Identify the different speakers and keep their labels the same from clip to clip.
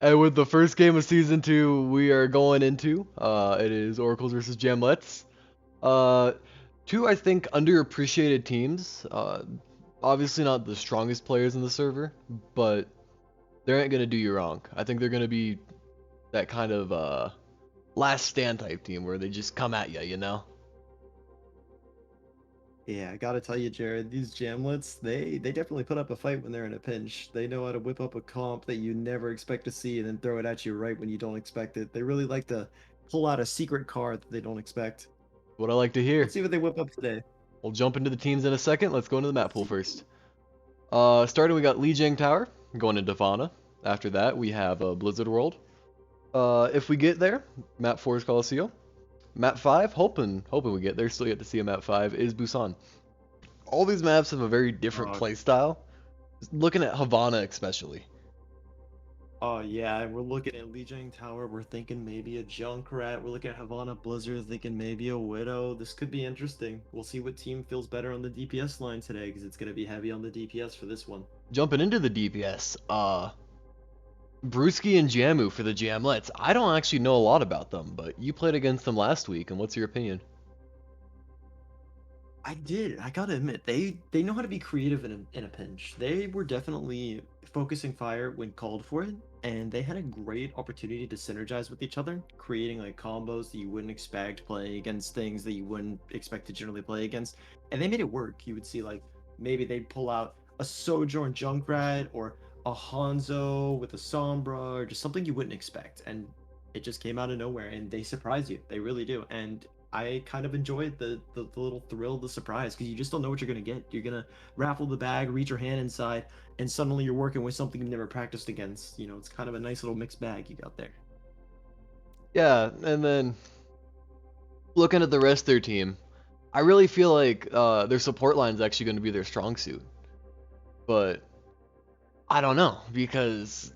Speaker 1: And with the first game of season 2 we are going into, it is Oracles versus Jamlettes. Uh, Two, I think, underappreciated teams. Obviously not the strongest players in the server, but they ain't gonna do you wrong. I think they're gonna be that kind of last stand type team where they just come at you, you know?
Speaker 2: Yeah, I gotta tell you, Jared, these Jamlets, they definitely put up a fight when they're in a pinch. They know how to whip up a comp that you never expect to see and then throw it at you right when you don't expect it. They really like to pull out a secret card that they don't expect.
Speaker 1: What I like to
Speaker 2: Let's
Speaker 1: hear.
Speaker 2: see what they whip up today.
Speaker 1: We'll jump into the teams in a second. Let's go into the map pool first. Starting, we got Lijiang Tower going into Fauna. After that, we have Blizzard World. If we get there, map 4 is Coliseum. Map 5, hoping we get there, still yet to see a map 5, is Busan. All these maps have a very different
Speaker 2: Uh,
Speaker 1: playstyle. Looking at Havana especially.
Speaker 2: oh yeah, we're looking at Lijiang Tower. We're thinking maybe a Junkrat. We're looking at Havana Blizzard, thinking maybe a Widow. This could be interesting. We'll see what team feels better on the DPS line today, because it's going to be heavy on the DPS for this one.
Speaker 1: Jumping into the DPS, Brewski and Jamu for the Jamlets. I don't actually know a lot about them, but you played against them last week, and what's your opinion?
Speaker 2: I did. I gotta admit, they know how to be creative in a pinch. They were definitely focusing fire when called for it, and they had a great opportunity to synergize with each other, creating like combos that you wouldn't expect playing against things that you wouldn't expect to generally play against, and they made it work. You would see like maybe they'd pull out a Sojourn Junkrat or a Hanzo with a Sombra or just something you wouldn't expect, and it just came out of nowhere, and they surprise you. They really do, and I kind of enjoyed the little thrill, the surprise, because you just don't know what you're gonna get. You're gonna raffle the bag, reach your hand inside, and suddenly you're working with something you've never practiced against. You know, it's kind of a nice little mixed bag you got there.
Speaker 1: Yeah, and then looking at the rest of their team, I really feel like their support line is actually going to be their strong suit. But I don't know because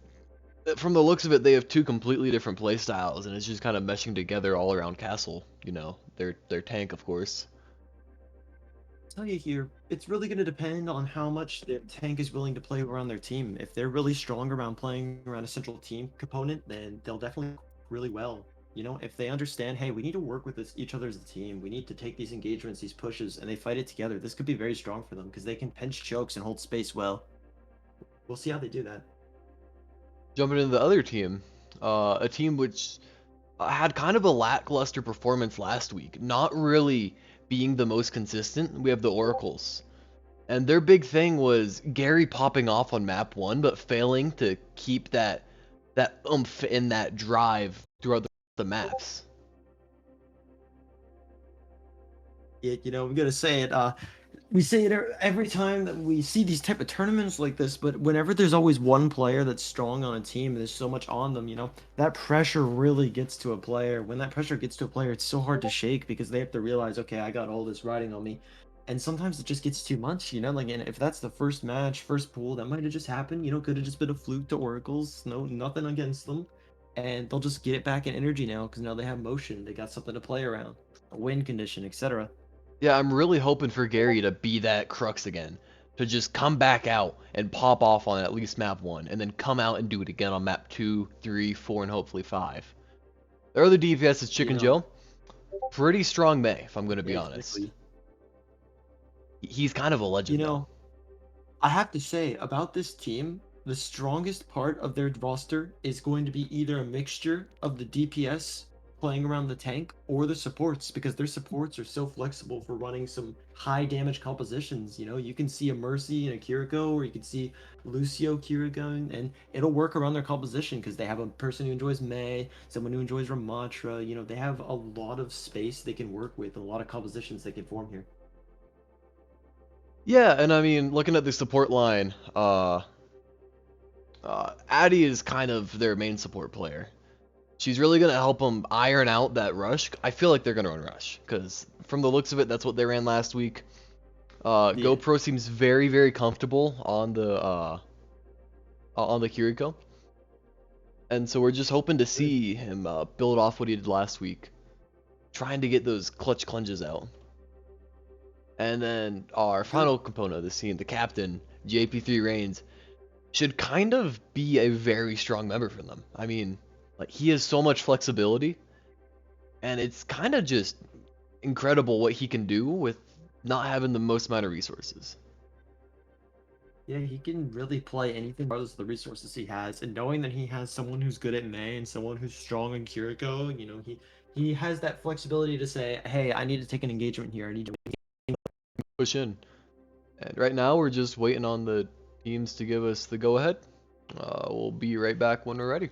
Speaker 1: from the looks of it, they have two completely different play styles, and it's just kind of meshing together all around Castle. You know, their tank, of course.
Speaker 2: Tell you here, it's really going to depend on how much the tank is willing to play around their team. If they're really strong around playing around a central team component, then they'll definitely work really well. You know, if they understand, hey, we need to work with each other as a team. We need to take these engagements, these pushes, and they fight it together. This could be very strong for them because they can pinch chokes and hold space well. We'll see how they do that.
Speaker 1: Jumping into the other team, a team which had kind of a lackluster performance last week, not really being the most consistent. We have the Oracles. And their big thing was Gary popping off on map 1 but failing to keep that oomph in that drive throughout the maps.
Speaker 2: You know, I'm gonna say it. We say it every time that we see these type of tournaments like this, but whenever there's always one player that's strong on a team, there's so much on them, you know, that pressure really gets to a player. When that pressure gets to a player, it's so hard to shake because they have to realize, okay, I got all this riding on me. And sometimes it just gets too much, you know, like, and if that's the first match, first pool, that might have just happened, you know, could have just been a fluke to Oracles, no, nothing against them. And they'll just get it back in energy now because now they have motion, they got something to play around, a win condition, etc.
Speaker 1: Yeah, I'm really hoping for Gary to be that crux again. To just come back out and pop off on at least map 1, and then come out and do it again on map 2, 3, 4, and hopefully 5. Their other DPS is
Speaker 2: You
Speaker 1: Chicken
Speaker 2: know,
Speaker 1: Joe. Pretty strong May, if I'm going to be honest.
Speaker 2: exactly.
Speaker 1: He's kind of a
Speaker 2: You
Speaker 1: legend, though.
Speaker 2: know, I have to say about this team, the strongest part of their roster is going to be either a mixture of the DPS playing around the tank or the supports because their supports are so flexible for running some high damage compositions. You know, you can see a Mercy and a Kiriko, or you can see Lucio Kiriko, and it'll work around their composition because they have a person who enjoys Mei, someone who enjoys Ramatra. You know, they have a lot of space they can work with, a lot of compositions they can form here.
Speaker 1: Yeah, and I mean, looking at the support line, Addie is kind of their main support player. She's really going to help them iron out that rush. I feel like they're going to run rush, because from the looks of it, that's what they ran last week.
Speaker 2: Yeah.
Speaker 1: GoPro seems very, very comfortable on the Kiriko. And so we're just hoping to see him build off what he did last week. Trying to get those clutch clunges out. And then our
Speaker 2: Good.
Speaker 1: final component of the scene, the captain, JP3 Reigns. should kind of be a very strong member for them. I mean, like he has so much flexibility, and it's kind of just incredible what he can do with not having the most amount of resources.
Speaker 2: Yeah, he can really play anything regardless of the resources he has, and knowing that he has someone who's good at Mei and someone who's strong in Kiriko, he has that flexibility to say, "Hey, I need to take an engagement here. I need to."
Speaker 1: Push in. And right now we're just waiting on the teams to give us the go-ahead. We'll be right back when we're ready.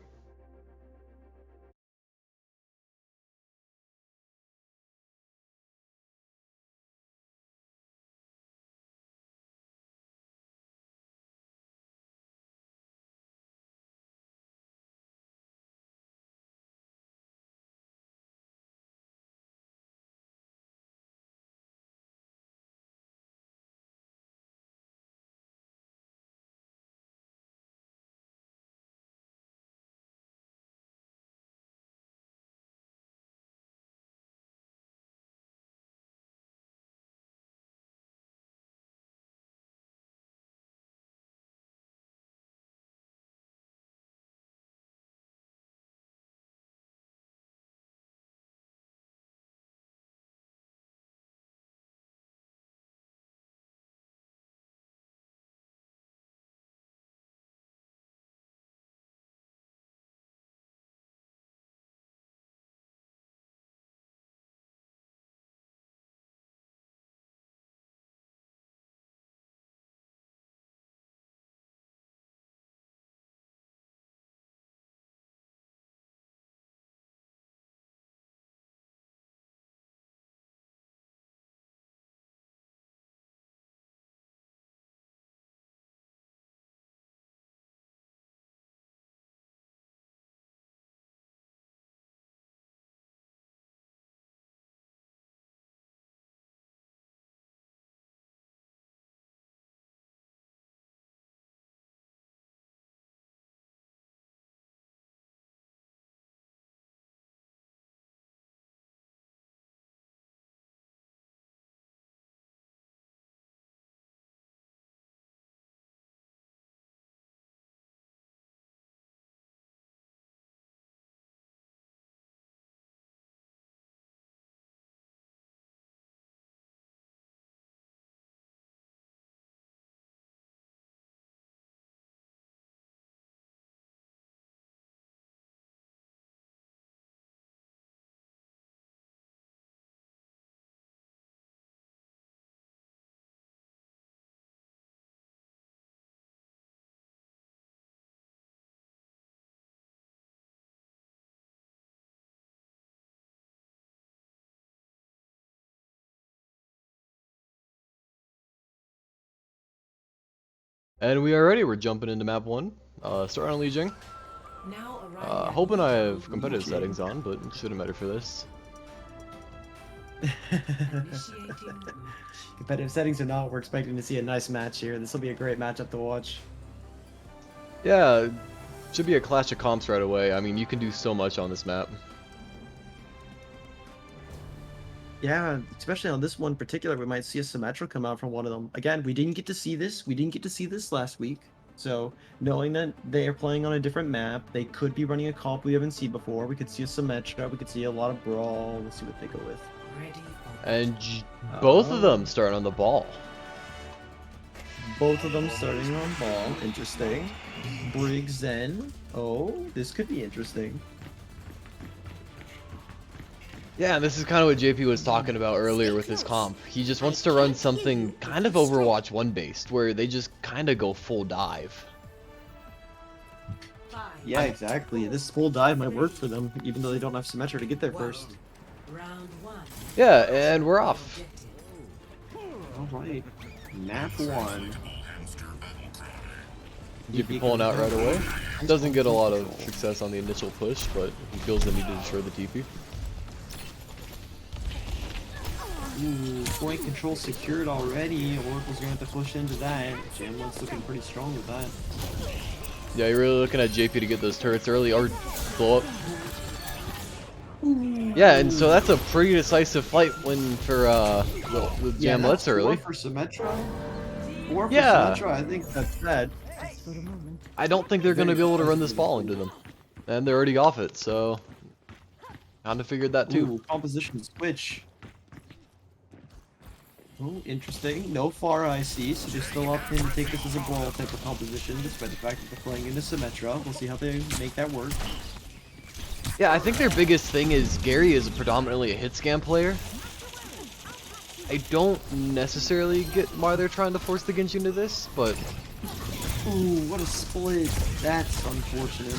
Speaker 1: And we are ready. We're jumping into map 1. Starting on Li Jing. Hoping I have competitive settings on, but it shouldn't matter for this.
Speaker 2: Competitive settings or not, we're expecting to see a nice match here. This will be a great matchup to watch.
Speaker 1: Yeah, should be a clash of comps right away. I mean, you can do so much on this map.
Speaker 2: Yeah, especially on this one in particular, we might see a Symmetra come out from one of them. Again, we didn't get to see this. We didn't get to see this last week. So, knowing that they are playing on a different map, they could be running a comp we haven't seen before. We could see a Symmetra. We could see a lot of Brawl. Let's see what they go with.
Speaker 1: And both of them starting on the ball.
Speaker 2: Both of them starting on ball. Interesting. Brig Zen. Oh, this could be interesting.
Speaker 1: Yeah, this is kind of what JP was talking about earlier with his comp. He just wants to run something kind of Overwatch 1 based, where they just kind of go full dive.
Speaker 2: Yeah, exactly. This full dive might work for them, even though they don't have Symmetra to get there first.
Speaker 1: Yeah, and we're off.
Speaker 2: Alright. Map 1.
Speaker 1: JP pulling out right away. Doesn't get a lot of success on the initial push, but he feels the need to destroy the TP.
Speaker 2: Ooh, point control secured already. Oracle's gonna have to push into that. Jamlettes looking pretty strong with that.
Speaker 1: Yeah, you're really looking at JP to get those turrets early or blow up. Yeah, and so that's a pretty decisive fight win for the Jamlettes early.
Speaker 2: Or for Symmetra. Or for
Speaker 1: Yeah.
Speaker 2: Symmetra, I think that's bad.
Speaker 1: I don't think they're going to be able to run this ball into them. And they're already off it, so kind of figured that too.
Speaker 2: Ooh, composition switch. Oh, interesting. No far IC, so they're still opting to take this as a brawl type of composition, despite the fact that they're playing into Symmetra. We'll see how they make that work.
Speaker 1: Yeah, I think their biggest thing is Gary is predominantly a hit scan player. I don't necessarily get why they're trying to force the Genji into this, but...
Speaker 2: Ooh, what a split. That's unfortunate.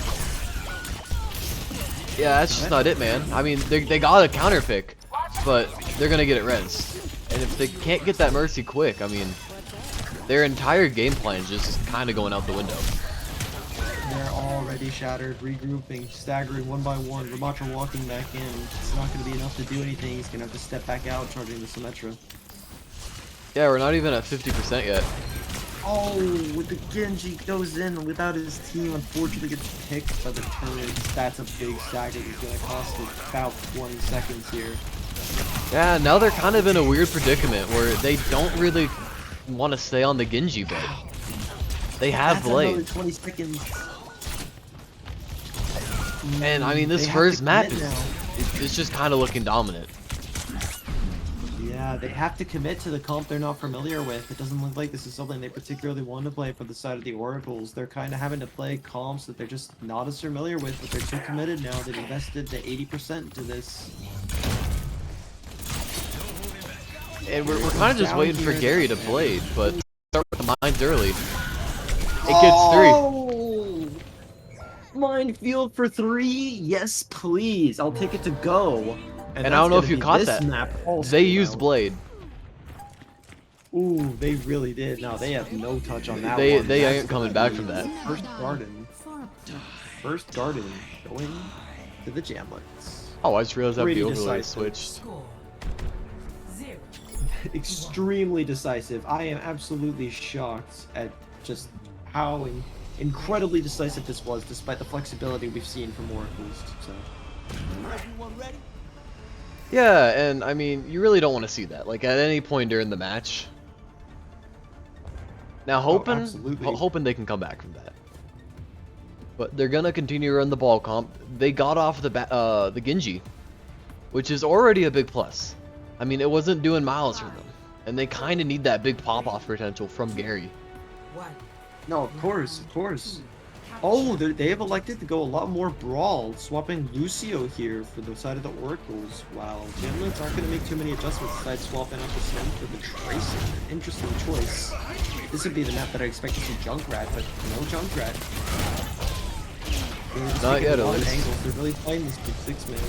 Speaker 1: Yeah, that's just not it, man. I mean, they got a counter pick, but they're gonna get it res. And if they can't get that Mercy quick, I mean, their entire game plan is just kind of going out the window.
Speaker 2: They're already shattered, regrouping, staggering one by one. Ramatra walking back in. It's not going to be enough to do anything. He's going to have to step back out, charging the Symmetra.
Speaker 1: Yeah, we're not even at 50% yet.
Speaker 2: Oh, with the Genji goes in without his team, unfortunately gets picked by the turrets. That's a big stagger. He's going to cost about 20 seconds here.
Speaker 1: Yeah, now they're kind of in a weird predicament where they don't really want to stay on the Genji bed. They have Blade.
Speaker 2: Another 20 seconds.
Speaker 1: And I mean, this first map is just kind of looking dominant.
Speaker 2: Yeah, they have to commit to the comp they're not familiar with. It doesn't look like this is something they particularly want to play for the side of the Oracles. They're kind of having to play comps that they're just not as familiar with, but they're too committed now. They've invested the 80% to this.
Speaker 1: And we're kind of just waiting for Gary to Blade, but start with the mines early. It gets 3.
Speaker 2: Minefield for 3? Yes, please. I'll take it to go.
Speaker 1: And I don't know if you caught that. They used Blade.
Speaker 2: Ooh, they really did. No, they have no touch on that one.
Speaker 1: They ain't coming back from that.
Speaker 2: First garden. First garden going to the Jamlettes.
Speaker 1: Oh, I just realized I have the
Speaker 2: Pretty
Speaker 1: overlay
Speaker 2: decisive.
Speaker 1: switched.
Speaker 2: Extremely decisive. I am absolutely shocked at just how incredibly decisive this was, despite the flexibility we've seen from Oracles. So.
Speaker 1: Yeah, and I mean, you really don't want to see that. Like at any point during the match. Now, hoping they can come back from that. But they're gonna continue to run the ball comp. They got off the Genji, which is already a big plus. I mean, it wasn't doing miles for them, and they kind of need that big pop-off potential from Gary.
Speaker 2: No, of course, of course. Oh, they have elected to go a lot more brawl, swapping Lucio here for the side of the Oracles. Wow, Jamlettes aren't going to make too many adjustments besides swapping out the Slim for the Tracer. Interesting choice. This would be the map that I expect to see Junkrat, but no Junkrat.
Speaker 1: Not yet, at least.
Speaker 2: Angles. They're really playing this big 6-man.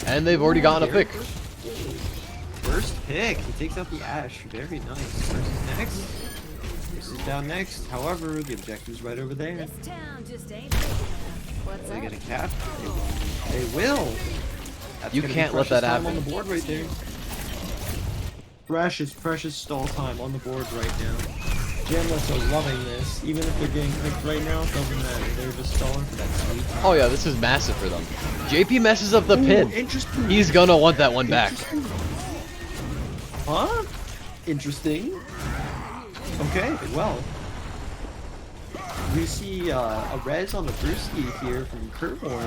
Speaker 1: And they've already gotten a pick.
Speaker 2: First pick. He takes out the Ashe. Very nice. Versus next. This is down next. However, the objective's right over there. Are they gonna cap? They will. That's
Speaker 1: You can't let that happen.
Speaker 2: On the board right there. Precious stall time on the board right now. Jamlettes are loving this. Even if they're getting picked right now, it doesn't matter. They're just stalling for that sweet time.
Speaker 1: Oh yeah, this is massive for them. JP messes up the pin.
Speaker 2: Interesting.
Speaker 1: He's gonna want that one back.
Speaker 2: Huh? Interesting. Okay, well. We see a res on the Brewski here from Curvoil.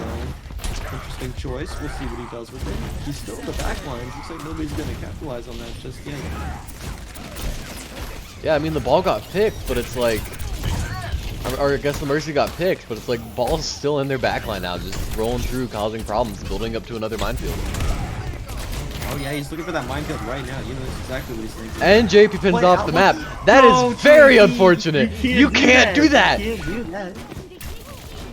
Speaker 2: Interesting choice. We'll see what he does with it. He's still in the back lines. Looks like nobody's going to capitalize on that just yet.
Speaker 1: Yeah, I mean, the ball got picked, but it's like... Or I guess the Mercy got picked, but it's like ball's still in their backline now, just rolling through, causing problems, building up to another minefield.
Speaker 2: Oh yeah, he's looking for that minefield right now. You know exactly what he's thinking.
Speaker 1: And JP pins off the map. That is very unfortunate. You can't do that.
Speaker 2: You can't do that.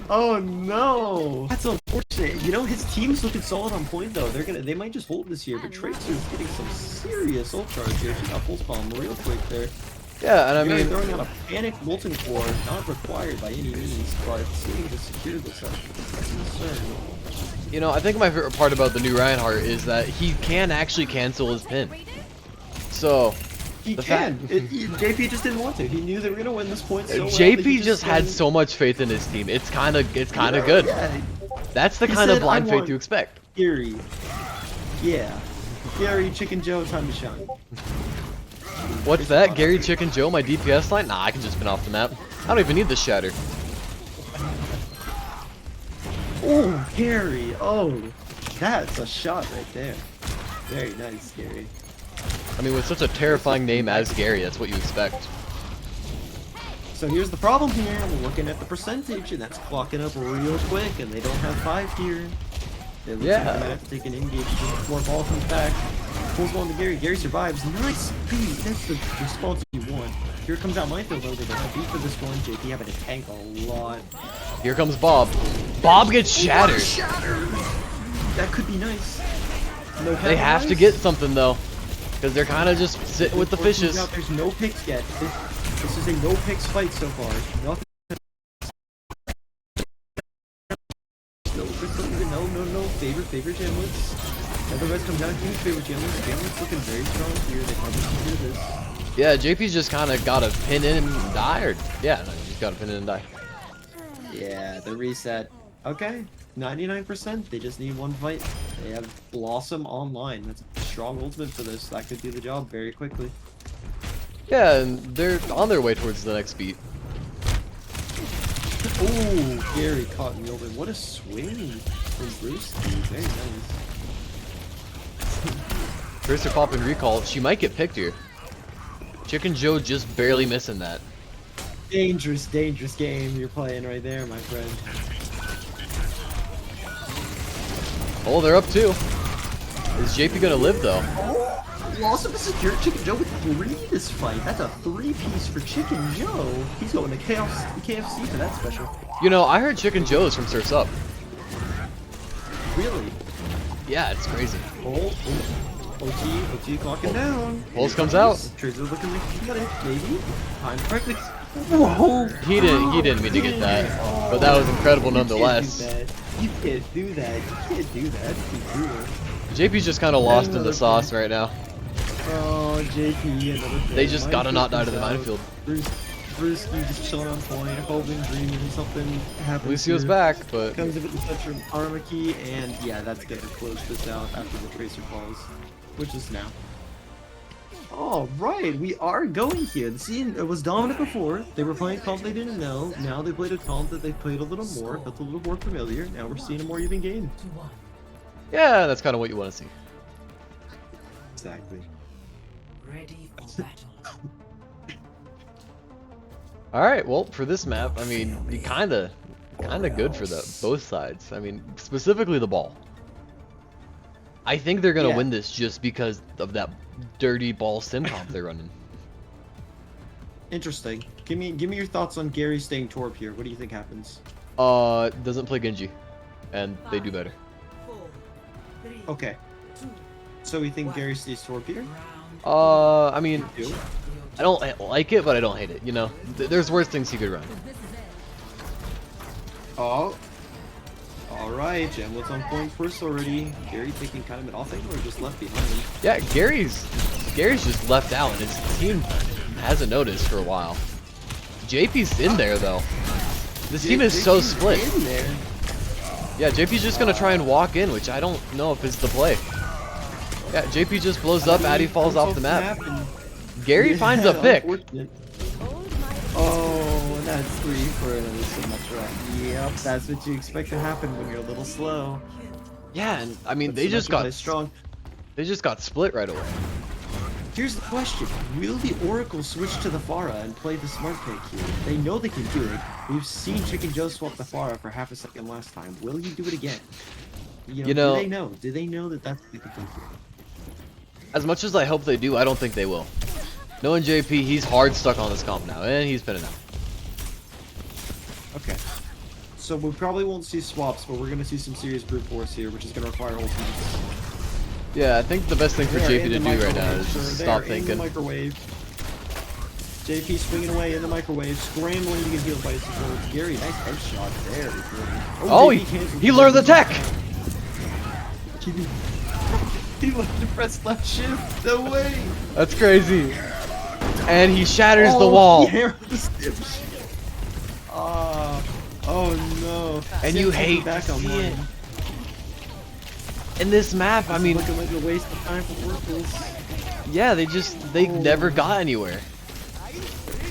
Speaker 2: Oh no. That's unfortunate. You know, his team's looking solid on point though. They might just hold this here, but Tracer's getting some serious ult charge here. She got full spawn real quick there.
Speaker 1: Yeah, and I mean,
Speaker 2: throwing out a panic molten core, not required by any means, but seeming to secure this up. That's a concern.
Speaker 1: You know, I think my favorite part about the new Reinhardt is that he can actually cancel his pin. So,
Speaker 2: he can. JP just didn't want to. He knew they were gonna win this point so well.
Speaker 1: JP just had so much faith in his team. It's kind of good. Yeah. That's the kind of blind faith you expect.
Speaker 2: Gary. Yeah. Gary, Chicken Joe, time to shine.
Speaker 1: What's that? Gary, Chicken Joe, my DPS line? Nah, I can just spin off the map. I don't even need the shatter.
Speaker 2: Oh, Gary. Oh, that's a shot right there. Very nice, Gary.
Speaker 1: I mean, with such a terrifying name as Gary, that's what you expect.
Speaker 2: So here's the problem here. We're looking at the percentage, and that's clocking up real quick, and they don't have 5 here. It looks like they might have to take an engage before ball comes back. Pulls one to Gary. Gary survives. Nice speed. That's the response you want. Here comes out Minefield though. They don't have beat for this one. JP having to tank a lot.
Speaker 1: Here comes Bob. Bob gets shattered.
Speaker 2: That could be nice. No
Speaker 1: They have to get something though, because they're kind of just sitting with the fishes.
Speaker 2: There's no picks yet. This is a no picks fight so far. Nothing. No. Favorite Jamlettes. Otherwise comes down huge favorite Jamlettes. Jamlettes looking very strong here. They probably can do this.
Speaker 1: Yeah, JP's just kind of got to pin in and die, or yeah, no, he's got to pin in and die.
Speaker 2: Yeah, the reset. Okay, 99%. They just need one fight. They have Blossom online. That's a strong ultimate for this. That could do the job very quickly.
Speaker 1: Yeah, and they're on their way towards the next beat.
Speaker 2: Oh, Gary caught Milden. What a swing from Bruce. Very nice.
Speaker 1: Tracer pop and recall. She might get picked here. Chicken Joe just barely missing that.
Speaker 2: Dangerous game you're playing right there, my friend.
Speaker 1: Oh, they're up too. Is JP gonna live though?
Speaker 2: Oh, Blossom is secure. Chicken Joe with 3 this fight. That's a 3-piece for Chicken Joe. He's going to KFC for that special.
Speaker 1: You know, I heard Chicken Joe's from Surf's Up.
Speaker 2: Really?
Speaker 1: Yeah, it's crazy.
Speaker 2: OT clocking down.
Speaker 1: Pulse comes out.
Speaker 2: Tracer looking like he got it, maybe. Time correctly.
Speaker 1: Whoa! He didn't mean to get that, but that was incredible nonetheless.
Speaker 2: You can't do that. You can't do that.
Speaker 1: JP's just kind of lost in the sauce right now.
Speaker 2: Oh, JP, another thing.
Speaker 1: They just gotta not die to the minefield.
Speaker 2: Bruce just chilling on point, hoping, dreaming something happens.
Speaker 1: Lucio's back, but
Speaker 2: comes in with the touch from Armor Key, and yeah, that's gonna close this out after the Tracer falls, which is now. All right, we are going here. The scene it was dominant before. They were playing comp they didn't know. Now they played a comp that they played a little more, that's a little more familiar. Now we're seeing a more even game.
Speaker 1: yeah, that's kind of what you want to see.
Speaker 2: Exactly.
Speaker 3: Ready for battle.
Speaker 1: All right, well, for this map, I mean, you kind of good for both sides. I mean, specifically the ball. I think they're gonna win this just because of that dirty ball sim comp they're running.
Speaker 2: Interesting. Give me your thoughts on Gary staying Torb here. What do you think happens?
Speaker 1: Doesn't play Genji, and they do better.
Speaker 2: Okay. So we think Gary stays Torb here?
Speaker 1: I mean, I don't like it, but I don't hate it. You know, there's worse things he could run.
Speaker 2: Oh. Alright, Jamlettes on point first already. Gary taking kind of an off angle or just left behind?
Speaker 1: Yeah, Gary's just left out, and his team hasn't noticed for a while. JP's in there though. This team is so split.
Speaker 2: In there.
Speaker 1: Yeah, JP's just gonna try and walk in, which I don't know if is the play. Yeah, JP just blows up, Addy falls off the map. Gary finds a pick.
Speaker 2: Oh, that's 3 for another Symmetra. Yep, that's what you expect to happen when you're a little slow.
Speaker 1: Yeah, and I mean,
Speaker 2: But
Speaker 1: they just got
Speaker 2: strong.
Speaker 1: They just got split right away.
Speaker 2: Here's the question. Will the Oracle switch to the Pharah and play the smart pick here? They know they can do it. We've seen Chicken Joe swap the Pharah for half a second last time. Will he do it again? You know, do they know? Do they know that that's what they can do here?
Speaker 1: As much as I hope they do, I don't think they will. Knowing JP, he's hard stuck on this comp now, and he's pinning out.
Speaker 2: Okay. So we probably won't see swaps, but we're going to see some serious brute force here, which is going to require ultimates.
Speaker 1: Yeah, I think the best thing for JP to do right now is just stop thinking.
Speaker 2: In the microwave. JP swinging away in the microwave, scrambling to get healed by his support. Gary, nice headshot there.
Speaker 1: Oh, he learned the tech!
Speaker 2: He left to press left shift. No way.
Speaker 1: That's crazy. And he shatters the wall.
Speaker 2: Oh no.
Speaker 1: And you hate to see it. In this map, I mean,
Speaker 2: looking like a waste of time for Oracles.
Speaker 1: Yeah, they never got anywhere.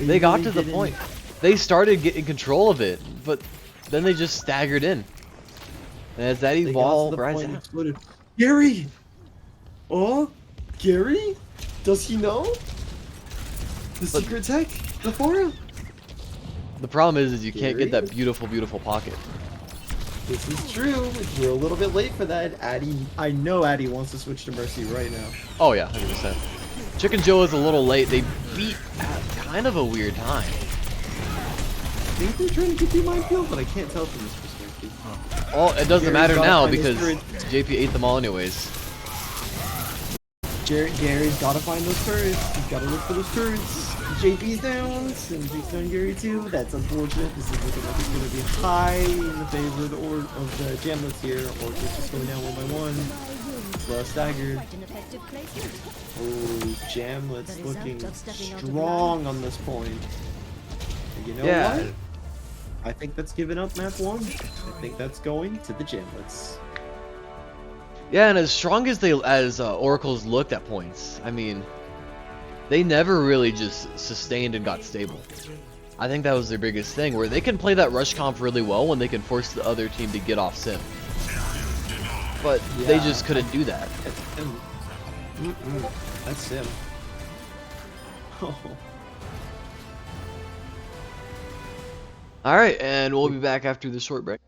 Speaker 1: They got
Speaker 2: really
Speaker 1: to the
Speaker 2: didn't-
Speaker 1: point. They started getting control of it, but then they just staggered in. And as that
Speaker 2: They got to
Speaker 1: evolved,
Speaker 2: the
Speaker 1: right?
Speaker 2: point and exploded. Gary! Oh? Gary? Does he know? The
Speaker 1: But-
Speaker 2: secret tech? The forum?
Speaker 1: The problem is you can't get
Speaker 2: Gary?
Speaker 1: that beautiful, beautiful pocket.
Speaker 2: This is true. We're a little bit late for that. Addy, I know Addy wants to switch to Mercy right now.
Speaker 1: Oh yeah, 100%. Chicken Joe is a little late. They beat at kind of a weird time.
Speaker 2: I think they're trying to get the minefield, but I can't tell from this perspective.
Speaker 1: Oh, it doesn't
Speaker 2: Gary's
Speaker 1: matter
Speaker 2: gotta
Speaker 1: now
Speaker 2: find those
Speaker 1: because
Speaker 2: turrets.
Speaker 1: JP ate them all anyways.
Speaker 2: Gary's gotta find those turrets. He's gotta look for those turrets. JP's down, and Jake's down Gary too. That's unfortunate. This is looking like it's gonna be high in the favor of the Jamlettes here. Or just going down one by one. Staggered. Oh, Jamlettes looking strong on this point. And you know
Speaker 1: Yeah.
Speaker 2: what? I think that's giving up map 1. I think that's going to the Jamlettes.
Speaker 1: Yeah, and as strong as Oracles looked at points, I mean, they never really just sustained and got stable. I think that was their biggest thing, where they can play that rush comp really well when they can force the other team to get off sim. But they
Speaker 2: Yeah.
Speaker 1: just couldn't do that.
Speaker 2: That's him. That's him. Oh.
Speaker 1: Alright, and we'll be back after this short break.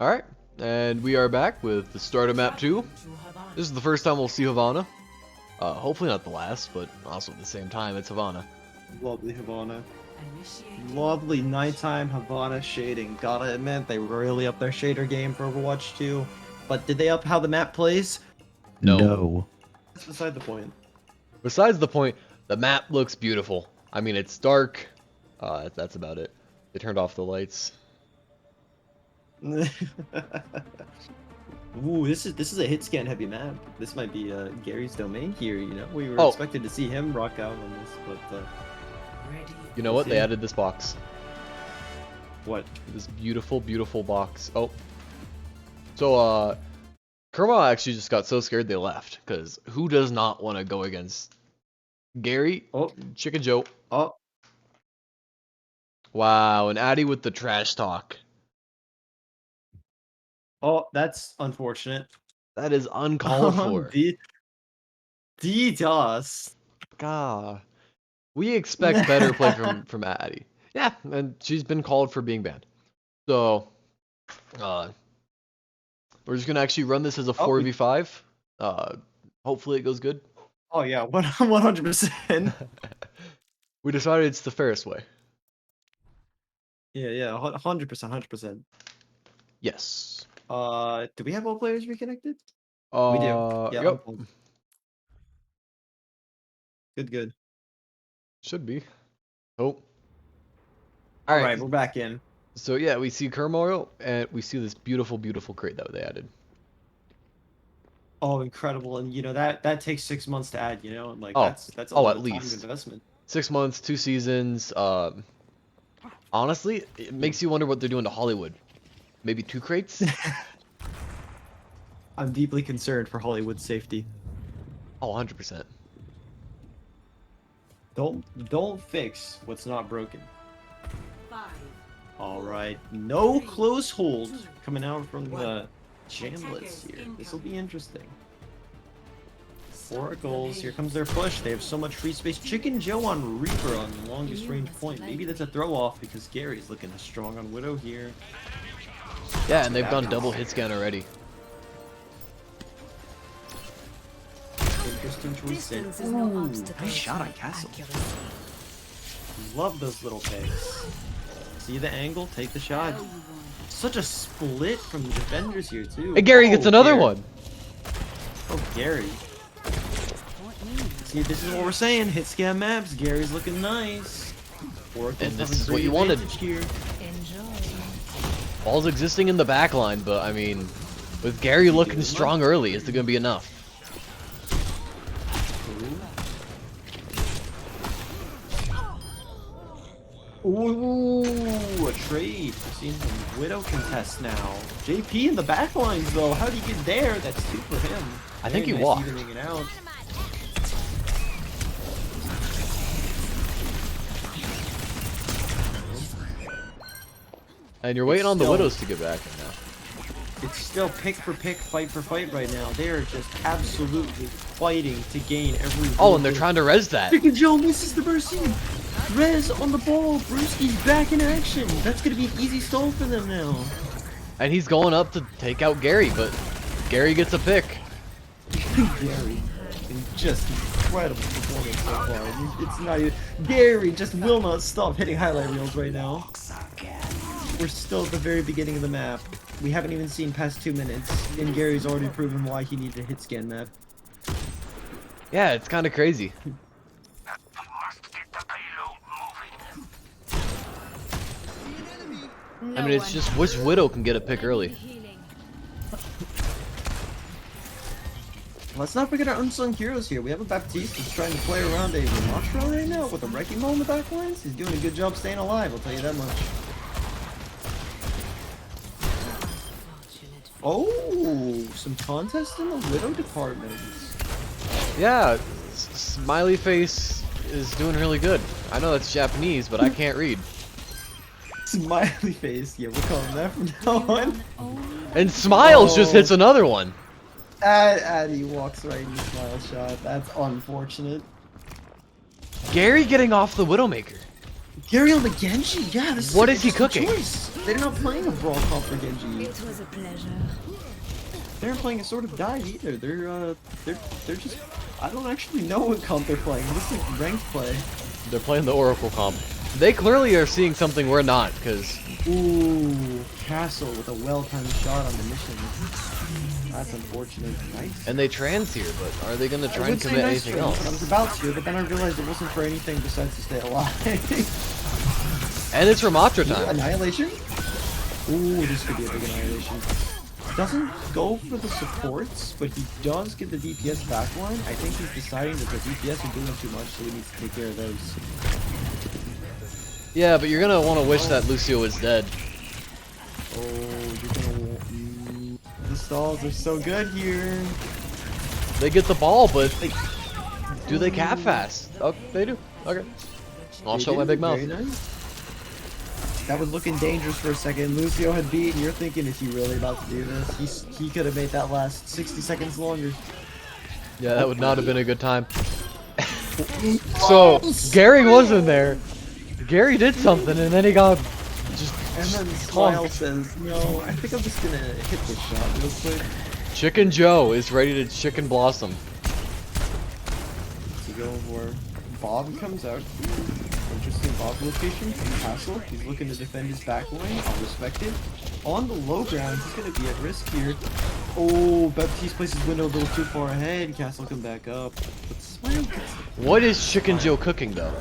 Speaker 1: Alright, and we are back with the start of map 2. This is the first time we'll see Havana. Hopefully not the last, but also at the same time, it's Havana.
Speaker 2: Lovely Havana. Lovely nighttime Havana shading. Gotta admit, they really up their shader game for Overwatch 2. But did they up how the map plays?
Speaker 1: No.
Speaker 2: That's beside the point.
Speaker 1: Besides the point, the map looks beautiful. I mean, it's dark. That's about it. They turned off the lights.
Speaker 2: Ooh, this is a hit scan heavy map. This might be Gary's domain here. You know, we were
Speaker 1: Oh.
Speaker 2: expected to see him rock out on this, but
Speaker 1: You know what? They
Speaker 2: Yeah.
Speaker 1: added this box.
Speaker 2: what?
Speaker 1: This beautiful, beautiful box. Oh. So, Kerma actually just got so scared they left. Because who does not want to go against Gary,
Speaker 2: Oh,
Speaker 1: Chicken Joe?
Speaker 2: oh,
Speaker 1: Wow, and Addy with the trash talk.
Speaker 2: oh! That's unfortunate.
Speaker 1: That is uncalled for.
Speaker 2: DDoS.
Speaker 1: God. We expect better play from Addy. Yeah, and she's been called for being banned. So, uh, we're just gonna actually run this as a
Speaker 2: Oh,
Speaker 1: 4v5. Hopefully it goes good.
Speaker 2: Oh yeah, 100%.
Speaker 1: We decided it's the fairest way.
Speaker 2: Yeah, 100%, 100%.
Speaker 1: Yes.
Speaker 2: Do we have all players reconnected? We do. Yeah, I'm
Speaker 1: Yep.
Speaker 2: pulled. Good.
Speaker 1: Should be. Oh.
Speaker 2: All
Speaker 1: Alright.
Speaker 2: right, we're back in.
Speaker 1: So yeah, we see Kermoil, and we see this beautiful, beautiful crate that they added.
Speaker 2: Oh, incredible! And you know that takes 6 months to add. You know, and like
Speaker 1: Oh.
Speaker 2: that's a
Speaker 1: Oh,
Speaker 2: lot
Speaker 1: at
Speaker 2: of time
Speaker 1: least.
Speaker 2: investment.
Speaker 1: 6 months, 2 seasons. Honestly, it makes you wonder what they're doing to Hollywood. Maybe 2 crates?
Speaker 2: I'm deeply concerned for Hollywood's safety.
Speaker 1: Oh, 100%.
Speaker 2: Don't fix what's not broken.
Speaker 3: 5,
Speaker 2: All right, no close hold coming out from the Jamlettes here. This will be interesting. Oracles, here comes their push. They have so much free space. Chicken Joe on Reaper on the longest range point. Maybe that's a throw off because Gary's looking strong on Widow here.
Speaker 1: Yeah, and they've gone double hit scan already.
Speaker 2: Interesting choice.
Speaker 3: distance is no
Speaker 2: Ooh,
Speaker 3: obstacle.
Speaker 2: nice shot
Speaker 3: to
Speaker 2: on Castle.
Speaker 3: accuracy.
Speaker 2: Love those little pigs. See the angle, take the shot.
Speaker 3: How you want.
Speaker 2: Such a split from the defenders here too.
Speaker 1: And Gary gets another
Speaker 2: Gary.
Speaker 1: one.
Speaker 2: Oh, Gary.
Speaker 3: What means?
Speaker 2: See, this is what we're saying. Hit scam maps. Gary's looking nice. Oracle's
Speaker 1: And this
Speaker 2: having
Speaker 1: is what
Speaker 2: great
Speaker 1: you wanted.
Speaker 2: advantage here.
Speaker 3: Enjoy.
Speaker 1: Ball's existing in the back line, but I mean, with Gary looking strong early, is it going to be enough?
Speaker 2: Ooh, a trade. We're seeing some Widow contests now. JP in the back lines though. How did he get there? That's 2 for him.
Speaker 1: I think
Speaker 2: Very
Speaker 1: he
Speaker 2: nice
Speaker 1: walked.
Speaker 2: evening it out.
Speaker 1: And you're waiting on the
Speaker 2: Still-
Speaker 1: Widows to get back in now.
Speaker 2: It's still pick for pick, fight for fight right now. They are just absolutely fighting to gain every.
Speaker 1: Oh, and they're trying to res that.
Speaker 2: Chicken Joe misses the mercy. Rez on the ball. Brewski's back in action. That's gonna be an easy stall for them now.
Speaker 1: And he's going up to take out Gary, but Gary gets a pick.
Speaker 2: Gary, just incredible performance so far. It's not even. Gary just will not stop hitting highlight reels right now. We're still at the very beginning of the map. We haven't even seen past 2 minutes, and Gary's already proven why he needed a hit scan map.
Speaker 1: Yeah, it's kind of crazy. I mean, it's just which Widow can get a pick early.
Speaker 2: Let's not forget our unsung heroes here. We have a Baptiste who's trying to play around a Ramatra right now with a Wrecking Ball in the back lines. He's doing a good job staying alive, I'll tell you that much. Oh, some contests in the Widow department.
Speaker 1: Yeah, Smiley Face is doing really good. I know that's Japanese, but I can't read.
Speaker 2: Smiley face. Yeah, we're calling that from now on.
Speaker 1: And Smiles just hits another one.
Speaker 2: Addy walks right in the smile shot. That's unfortunate.
Speaker 1: Gary getting off the Widowmaker.
Speaker 2: Gary on the Genji? Yeah, this
Speaker 1: What
Speaker 2: is
Speaker 1: is he cooking?
Speaker 2: Choice. They're not playing a brawl comp for Genji.
Speaker 3: It was a pleasure.
Speaker 2: They're not playing a sort of dive either. They're just. I don't actually know what comp they're playing. This is ranked play.
Speaker 1: They're playing the Oracle comp. They clearly are seeing something we're not, because
Speaker 2: Ooh, Castle with a well-timed shot on the mission. That's unfortunate. Nice.
Speaker 1: and they trans here, but are they going to
Speaker 2: I
Speaker 1: try
Speaker 2: would
Speaker 1: and
Speaker 2: say
Speaker 1: commit
Speaker 2: nice
Speaker 1: anything
Speaker 2: trade, but I was
Speaker 1: else?
Speaker 2: about to, but then I realized it wasn't for anything besides to stay alive.
Speaker 1: And it's Ramatra time.
Speaker 2: Annihilation? Ooh, this could be a big annihilation. Doesn't go for the supports, but he does get the DPS backline. I think he's deciding that the DPS are doing too much, so he needs to take care of those.
Speaker 1: Yeah, but you're going to want to wish that Lucio was dead.
Speaker 2: Oh, you're gonna. The stalls are so good here.
Speaker 1: They get the ball, but
Speaker 2: Like,
Speaker 1: do they cap fast? Oh, they do. Okay. I'll
Speaker 2: they
Speaker 1: show my
Speaker 2: do,
Speaker 1: big mouth.
Speaker 2: very nice. That was looking dangerous for a second. Lucio had beat, and you're thinking, is he really about to do this? He could have made that last 60 seconds longer.
Speaker 1: Yeah, that would not have been a good time. So, Gary wasn't there. Gary did something, and then he got just
Speaker 2: And then Smile says, no, I think I'm just gonna hit this shot real quick.
Speaker 1: Chicken Joe is ready to chicken blossom.
Speaker 2: To go for Bob comes out. Interesting Bob location from Castle. He's looking to defend his back line. I'll respect it. On the low ground, he's gonna be at risk here. Oh, Baptiste places window a little too far ahead. Castle can back up. But Smile gets
Speaker 1: What is Chicken Joe cooking though?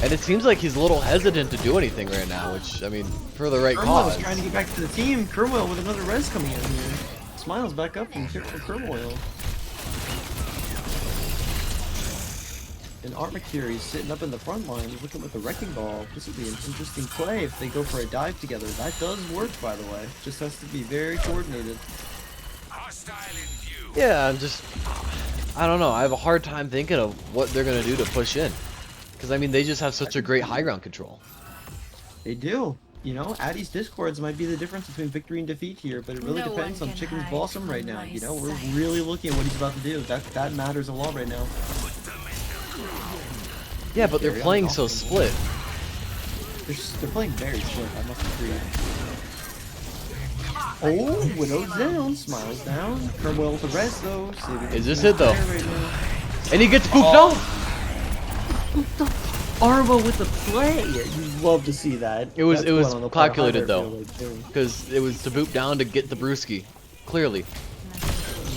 Speaker 1: And it seems like he's a little hesitant to do anything right now, which, I mean, for the right
Speaker 2: Turmoil's
Speaker 1: cause.
Speaker 2: trying to get back to the team. Turmoil with another res coming in here. Smiles back up from Turmoil. And Armakiri is sitting up in the front line. He's looking with the Wrecking Ball. This would be an interesting play if they go for a dive together. That does work, by the way. Just has to be very coordinated.
Speaker 1: Yeah, I don't know. I have a hard time thinking of what they're going to do to push in. Because, I mean, they just have such a great high ground control.
Speaker 2: They do. You know, Addy's Discords might be the difference between victory and defeat here, but it really
Speaker 3: No
Speaker 2: depends
Speaker 3: one
Speaker 2: on
Speaker 3: can
Speaker 2: Chicken's
Speaker 3: hide
Speaker 2: Blossom
Speaker 3: from
Speaker 2: right now.
Speaker 3: my
Speaker 2: You know, we're
Speaker 3: sight.
Speaker 2: really looking at what he's about to do. That matters a lot right now.
Speaker 1: Yeah, but they're
Speaker 2: Carry on
Speaker 1: playing
Speaker 2: the
Speaker 1: so
Speaker 2: offense.
Speaker 1: split.
Speaker 2: They're playing very split, I must agree. Oh, Widow's down, Smiles down. Turmoil with the res though.
Speaker 1: Is this it, though?
Speaker 2: Right now.
Speaker 1: And he gets pooped off!
Speaker 2: Arma with the play. You'd love to see that.
Speaker 1: It was
Speaker 2: That's what on the play
Speaker 1: calculated,
Speaker 2: highlight
Speaker 1: though.
Speaker 2: reel they do.
Speaker 1: Because it was to boot down to get the brewski. Clearly.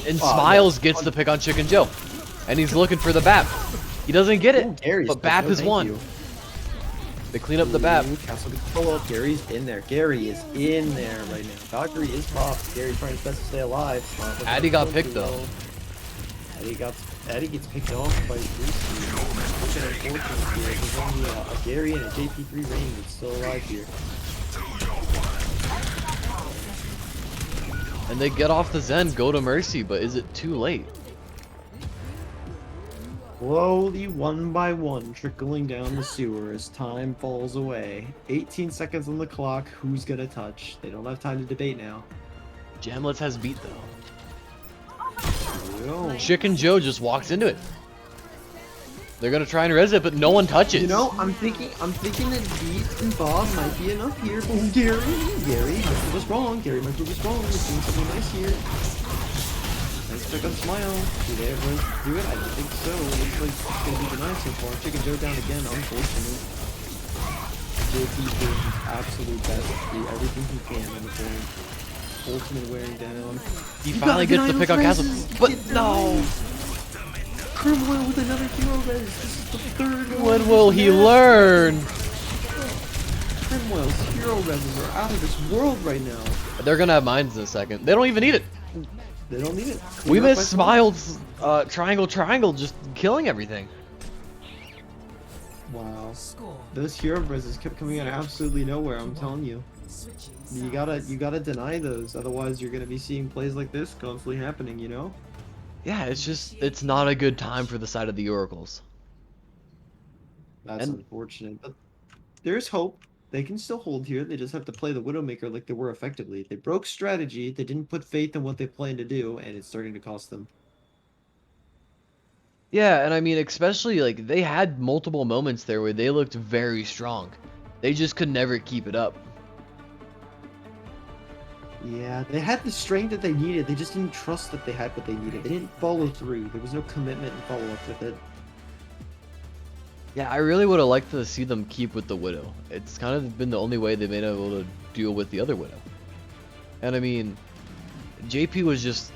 Speaker 1: And
Speaker 2: Oh,
Speaker 1: Smiles
Speaker 2: yeah.
Speaker 1: gets the pick on Chicken Joe. And he's looking for the BAP. He doesn't get it.
Speaker 2: Ooh, Gary's
Speaker 1: But BAP
Speaker 2: no,
Speaker 1: is
Speaker 2: thank
Speaker 1: won.
Speaker 2: you.
Speaker 1: They clean up the BAP.
Speaker 2: Ooh, Castle gets pull up. Gary's in there. Gary is in there right now. Valkyrie is popped. Gary's trying his best to stay alive.
Speaker 1: Addy got picked, though.
Speaker 2: Addy gets picked off by Brucey. Which is unfortunate here. There's only a Gary and a JP3 Rain that's still alive here.
Speaker 1: And they get off the Zen, go to Mercy, but is it too late?
Speaker 2: Slowly, one by one, trickling down the sewer as time falls away. 18 seconds on the clock. Who's gonna touch? They don't have time to debate now.
Speaker 1: Jamlettes has beat, though.
Speaker 2: Yo.
Speaker 1: Chicken Joe just walks into it. They're gonna try and res it, but no one touches.
Speaker 2: You know, I'm thinking that Beat and Bob might be enough here. Oh, Gary might prove us wrong. Gary might prove us wrong. We're doing something nice here. Nice pick on Smile. Do they ever do it? I don't think so. It looks like it's gonna be denied so far. Chicken Joe down again, unfortunately. JT doing his absolute best to do everything he can on the point. Ultimate wearing down.
Speaker 1: He finally gets the pick on Castle, but no.
Speaker 2: Turmoil with another hero res. This is the third one.
Speaker 1: When will he learn?
Speaker 2: Turmoil's hero reses are out of this world right now.
Speaker 1: They're gonna have mines in a second. They don't even need it.
Speaker 2: They don't need it.
Speaker 1: We
Speaker 2: Clear up by
Speaker 1: missed Smiles triangle just killing everything.
Speaker 2: Wow. Those hero reses kept coming out of absolutely nowhere, I'm telling you. You gotta deny those, otherwise you're gonna be seeing plays like this constantly happening, you know?
Speaker 1: Yeah, it's not a good time for the side of the Oracles.
Speaker 2: That's
Speaker 1: And-
Speaker 2: unfortunate. But there's hope. They can still hold here. They just have to play the Widowmaker like they were effectively. They broke strategy, they didn't put faith in what they planned to do, and it's starting to cost them.
Speaker 1: Yeah, and I mean, especially like they had multiple moments there where they looked very strong. They just could never keep it up.
Speaker 2: Yeah, they had the strength that they needed. They just didn't trust that they had what they needed. They didn't follow through. There was no commitment and follow up with it.
Speaker 1: Yeah, I really would have liked to see them keep with the Widow. It's kind of been the only way they've been able to deal with the other Widow. And I mean, JP was just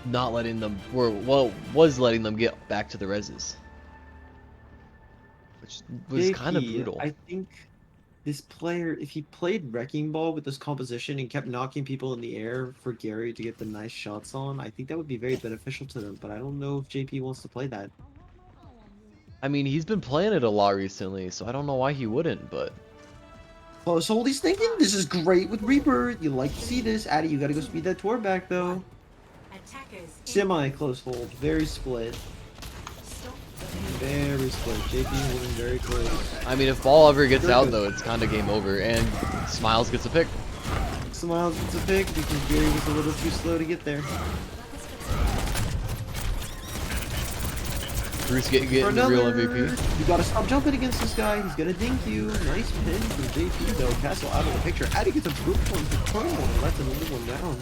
Speaker 1: not letting them, was letting them get back to the reses. Which was kind of
Speaker 2: JP,
Speaker 1: brutal.
Speaker 2: I think this player, if he played Wrecking Ball with this composition and kept knocking people in the air for Gary to get the nice shots on, I think that would be very beneficial to them. But I don't know if JP wants to play that.
Speaker 1: I mean, he's been playing it a lot recently, so I don't know why he wouldn't, but...
Speaker 2: Close hold, he's thinking, this is great with Rebirth. You like to see this. Addy, you gotta go speed that tour back, though.
Speaker 3: Attackers.
Speaker 2: Semi-close hold. Very split. Very split. JP holding very close.
Speaker 1: I mean, if ball ever gets
Speaker 2: Very
Speaker 1: out,
Speaker 2: good.
Speaker 1: though, it's kind of game over, and Smiles gets a pick.
Speaker 2: Smiles gets a pick because Gary was a little too slow to get there.
Speaker 1: Bruce getting the real MVP.
Speaker 2: You gotta stop jumping against this guy. He's gonna dink you. Nice pin from JP though. Castle out of the picture. Addy gets a boot point to Turmoil. That's another one down.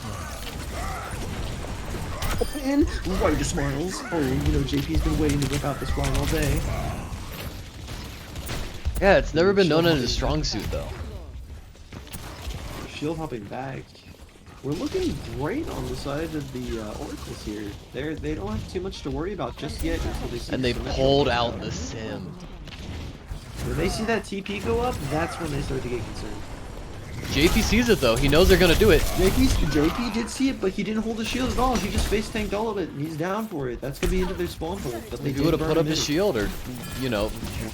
Speaker 2: A pin right to Smiles. Oh, you know JP's been waiting to whip out this wrong all day.
Speaker 1: Yeah, it's never been known as a strong suit though.
Speaker 2: Shield hopping back. We're looking great on the side of the Oracles here. They don't have too much to worry about just yet until they see.
Speaker 1: And they pulled out the sim.
Speaker 2: When they see that TP go up, that's when they start to get concerned.
Speaker 1: JP sees it though. He knows they're gonna do it.
Speaker 2: JP did see it, but he didn't hold the shield at all. He just face tanked all of it, and he's down for it. That's gonna be into their spawn hole. But
Speaker 1: If he would have put up his shield, or you know,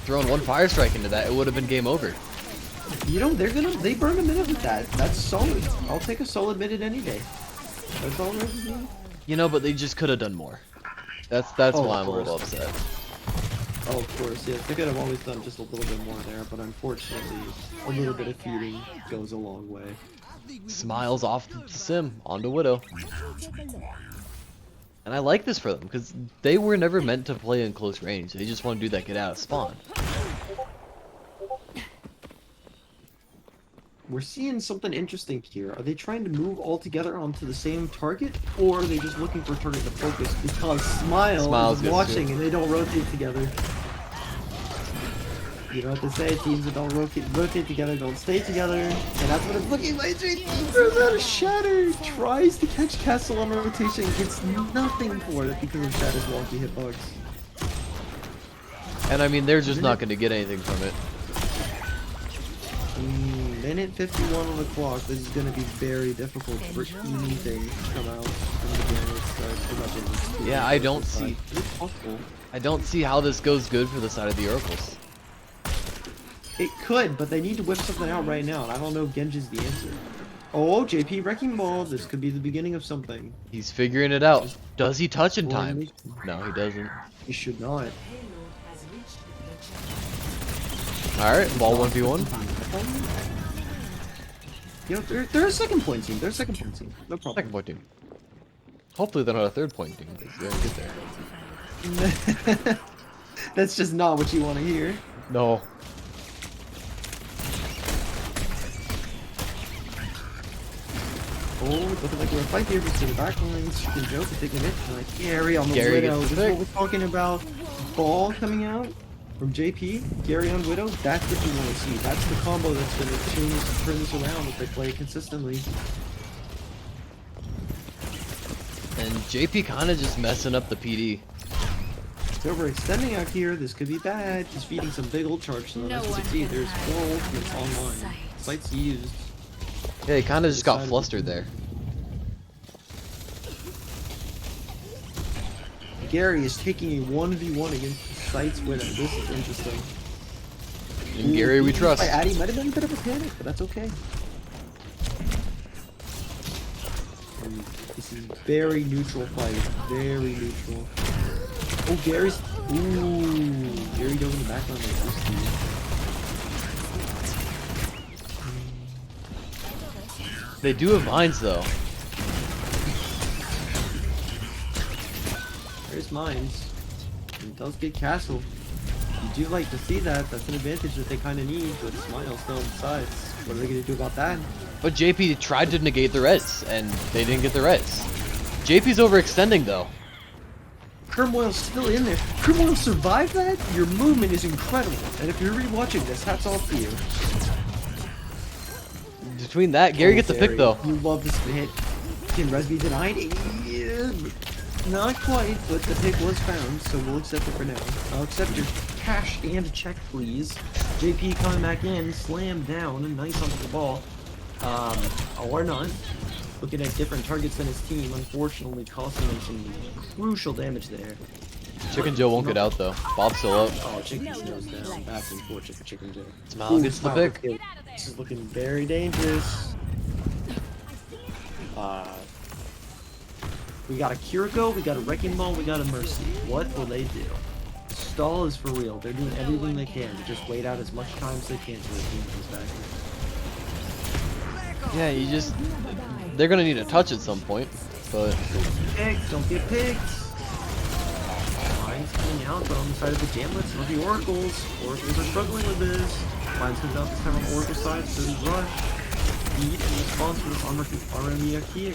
Speaker 1: thrown one fire strike into that, it would have been game over.
Speaker 2: You know, they burn a minute with that. That's solid. I'll take a solid minute any day. That's all right with me.
Speaker 1: You know, but they just could have done more. That's why I'm a little upset.
Speaker 2: Oh, of course, yes. They could have always done just a little bit more there, but unfortunately, a little bit of feeding goes a long way.
Speaker 1: Smiles off the sim onto Widow. And I like this for them because they were never meant to play in close range. They just want to do that get out of spawn.
Speaker 2: We're seeing something interesting here. Are they trying to move all together onto the same target, or are they just looking for a target to focus because Smiles is watching and they don't rotate together? You know what they say, teams that don't rotate together don't stay together, and that's what it's looking like. JP throws out a Shatter, tries to catch Castle on rotation, gets nothing for it because of Shatter's wonky hitbox.
Speaker 1: And I mean, they're just not going to get anything from it.
Speaker 2: Minute 51 on the clock. This is going to be very difficult for anything to come out from the game.
Speaker 1: Yeah, I don't see how this goes good for the side of the Oracles.
Speaker 2: It could, but they need to whip something out right now, and I don't know if Genji's the answer. Oh, JP Wrecking Ball. This could be the beginning of something.
Speaker 1: He's figuring it out. Does he touch in time? No, he doesn't.
Speaker 2: He should not.
Speaker 1: Alright, ball 1v1.
Speaker 2: You know, they're a second point team. They're a second point team. No problem.
Speaker 1: Second point team. Hopefully they're not a third point team. They're gonna get there.
Speaker 2: That's just not what you want to hear.
Speaker 1: No.
Speaker 2: Oh, looking like we're a fight here between the back lines. Chicken Joe for taking it. Like Gary on the
Speaker 1: Gary
Speaker 2: Widow.
Speaker 1: gets
Speaker 2: This
Speaker 1: the
Speaker 2: is what we're talking about. Ball coming out from JP. Gary on Widow. That's what you want to see. That's the combo that's going to turn this around if they play consistently.
Speaker 1: And JP kind of just messing up the PD.
Speaker 2: It's overextending out here. This could be bad. He's feeding some big old charge so that as you can see, there's 4 ultimates online. Sights used.
Speaker 1: Yeah, he kind of just got flustered there.
Speaker 2: Gary is taking a 1v1 against Sights Widow. This is interesting.
Speaker 1: And Gary we trust.
Speaker 2: Addy might have been a bit of a panic, but that's okay. This is very neutral fight. Very neutral. Oh, Gary's... Ooh. Gary goes in the back on this.
Speaker 1: They do have mines though.
Speaker 2: There's mines. It does get castle. You do like to see that. That's an advantage that they kind of need, but Smile still on the sides. What are they going to do about that?
Speaker 1: But JP tried to negate the res, and they didn't get the res. JP's overextending though.
Speaker 2: Turmoil's still in there. Turmoil survived that? Your movement is incredible. And if you're rewatching this, hats off to you.
Speaker 1: Between that, Gary gets the pick though.
Speaker 2: You love this hit. Can res be denied? Yeah, not quite, but the pick was found, so we'll accept it for now. I'll accept your cash and check, please. JP coming back in, slam down, nice onto the ball. Or not. Looking at different targets than his team, unfortunately costing him some crucial damage there.
Speaker 1: Chicken Joe won't get out though. Bob's still up.
Speaker 2: Oh, Chicken Joe's down. That's unfortunate for Chicken Joe.
Speaker 1: Smile gets the pick.
Speaker 2: This is looking very dangerous. We got a Kiriko, we got a Wrecking Ball, we got a Mercy. What will they do? Stall is for real. They're doing everything they can to just wait out as much time as they can until the team comes back.
Speaker 1: Yeah, you just... They're gonna need a touch at some point, but...
Speaker 2: Don't get picked. Mine's coming playing out, but on the side of the Jamlettes or the Oracles are struggling with this. Finds comes out this time on the Oracle side, so the rush. Speed in response to this armor already here.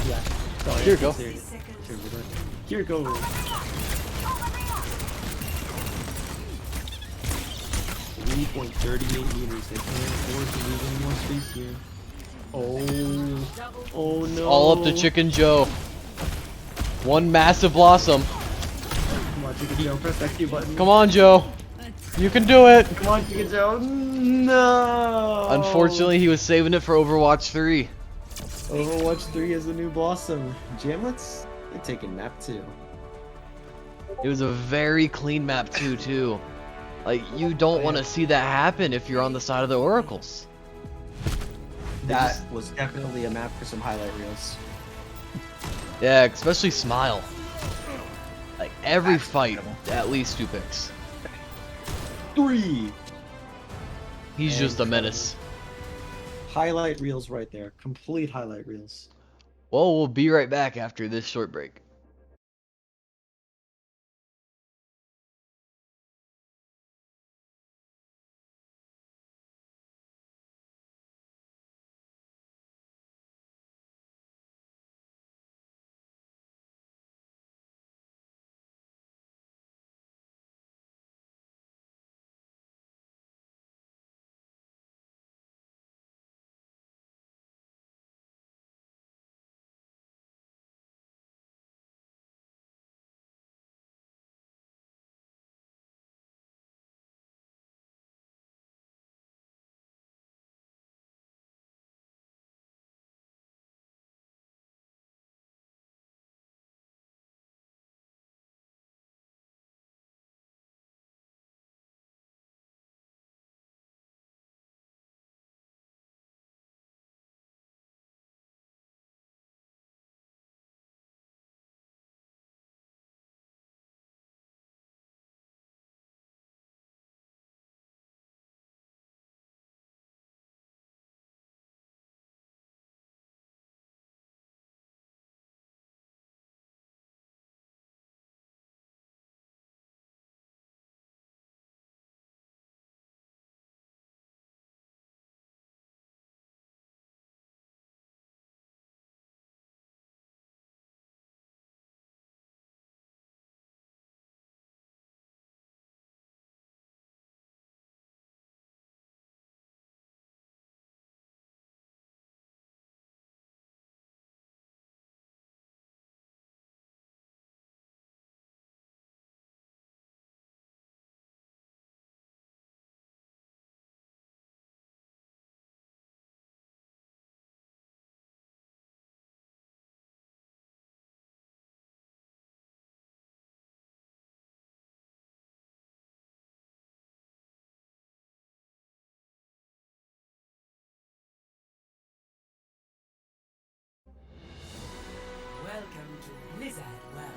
Speaker 2: Yeah. Sorry,
Speaker 1: Here you go.
Speaker 2: Here you go. 3.38 meters. They can't afford to lose any more space here. Oh no.
Speaker 1: All up to Chicken Joe. One massive blossom.
Speaker 2: Come on, Chicken Joe, press that Q button.
Speaker 1: Come on, Joe. You can do it.
Speaker 2: Come on, Chicken Joe. No.
Speaker 1: Unfortunately, he was saving it for Overwatch 3.
Speaker 2: Overwatch 3 is the new blossom. Jamlettes, they're taking map 2.
Speaker 1: It was a very clean map too. Like, you don't want to see that happen if you're on the side of the Oracles.
Speaker 2: That was definitely a map for some highlight reels.
Speaker 1: Yeah, especially Smile. Like, every fight, at least 2 picks.
Speaker 2: 3!
Speaker 1: He's just a menace.
Speaker 2: Highlight reels right there. Complete highlight reels.
Speaker 1: Well, we'll be right back after this short break.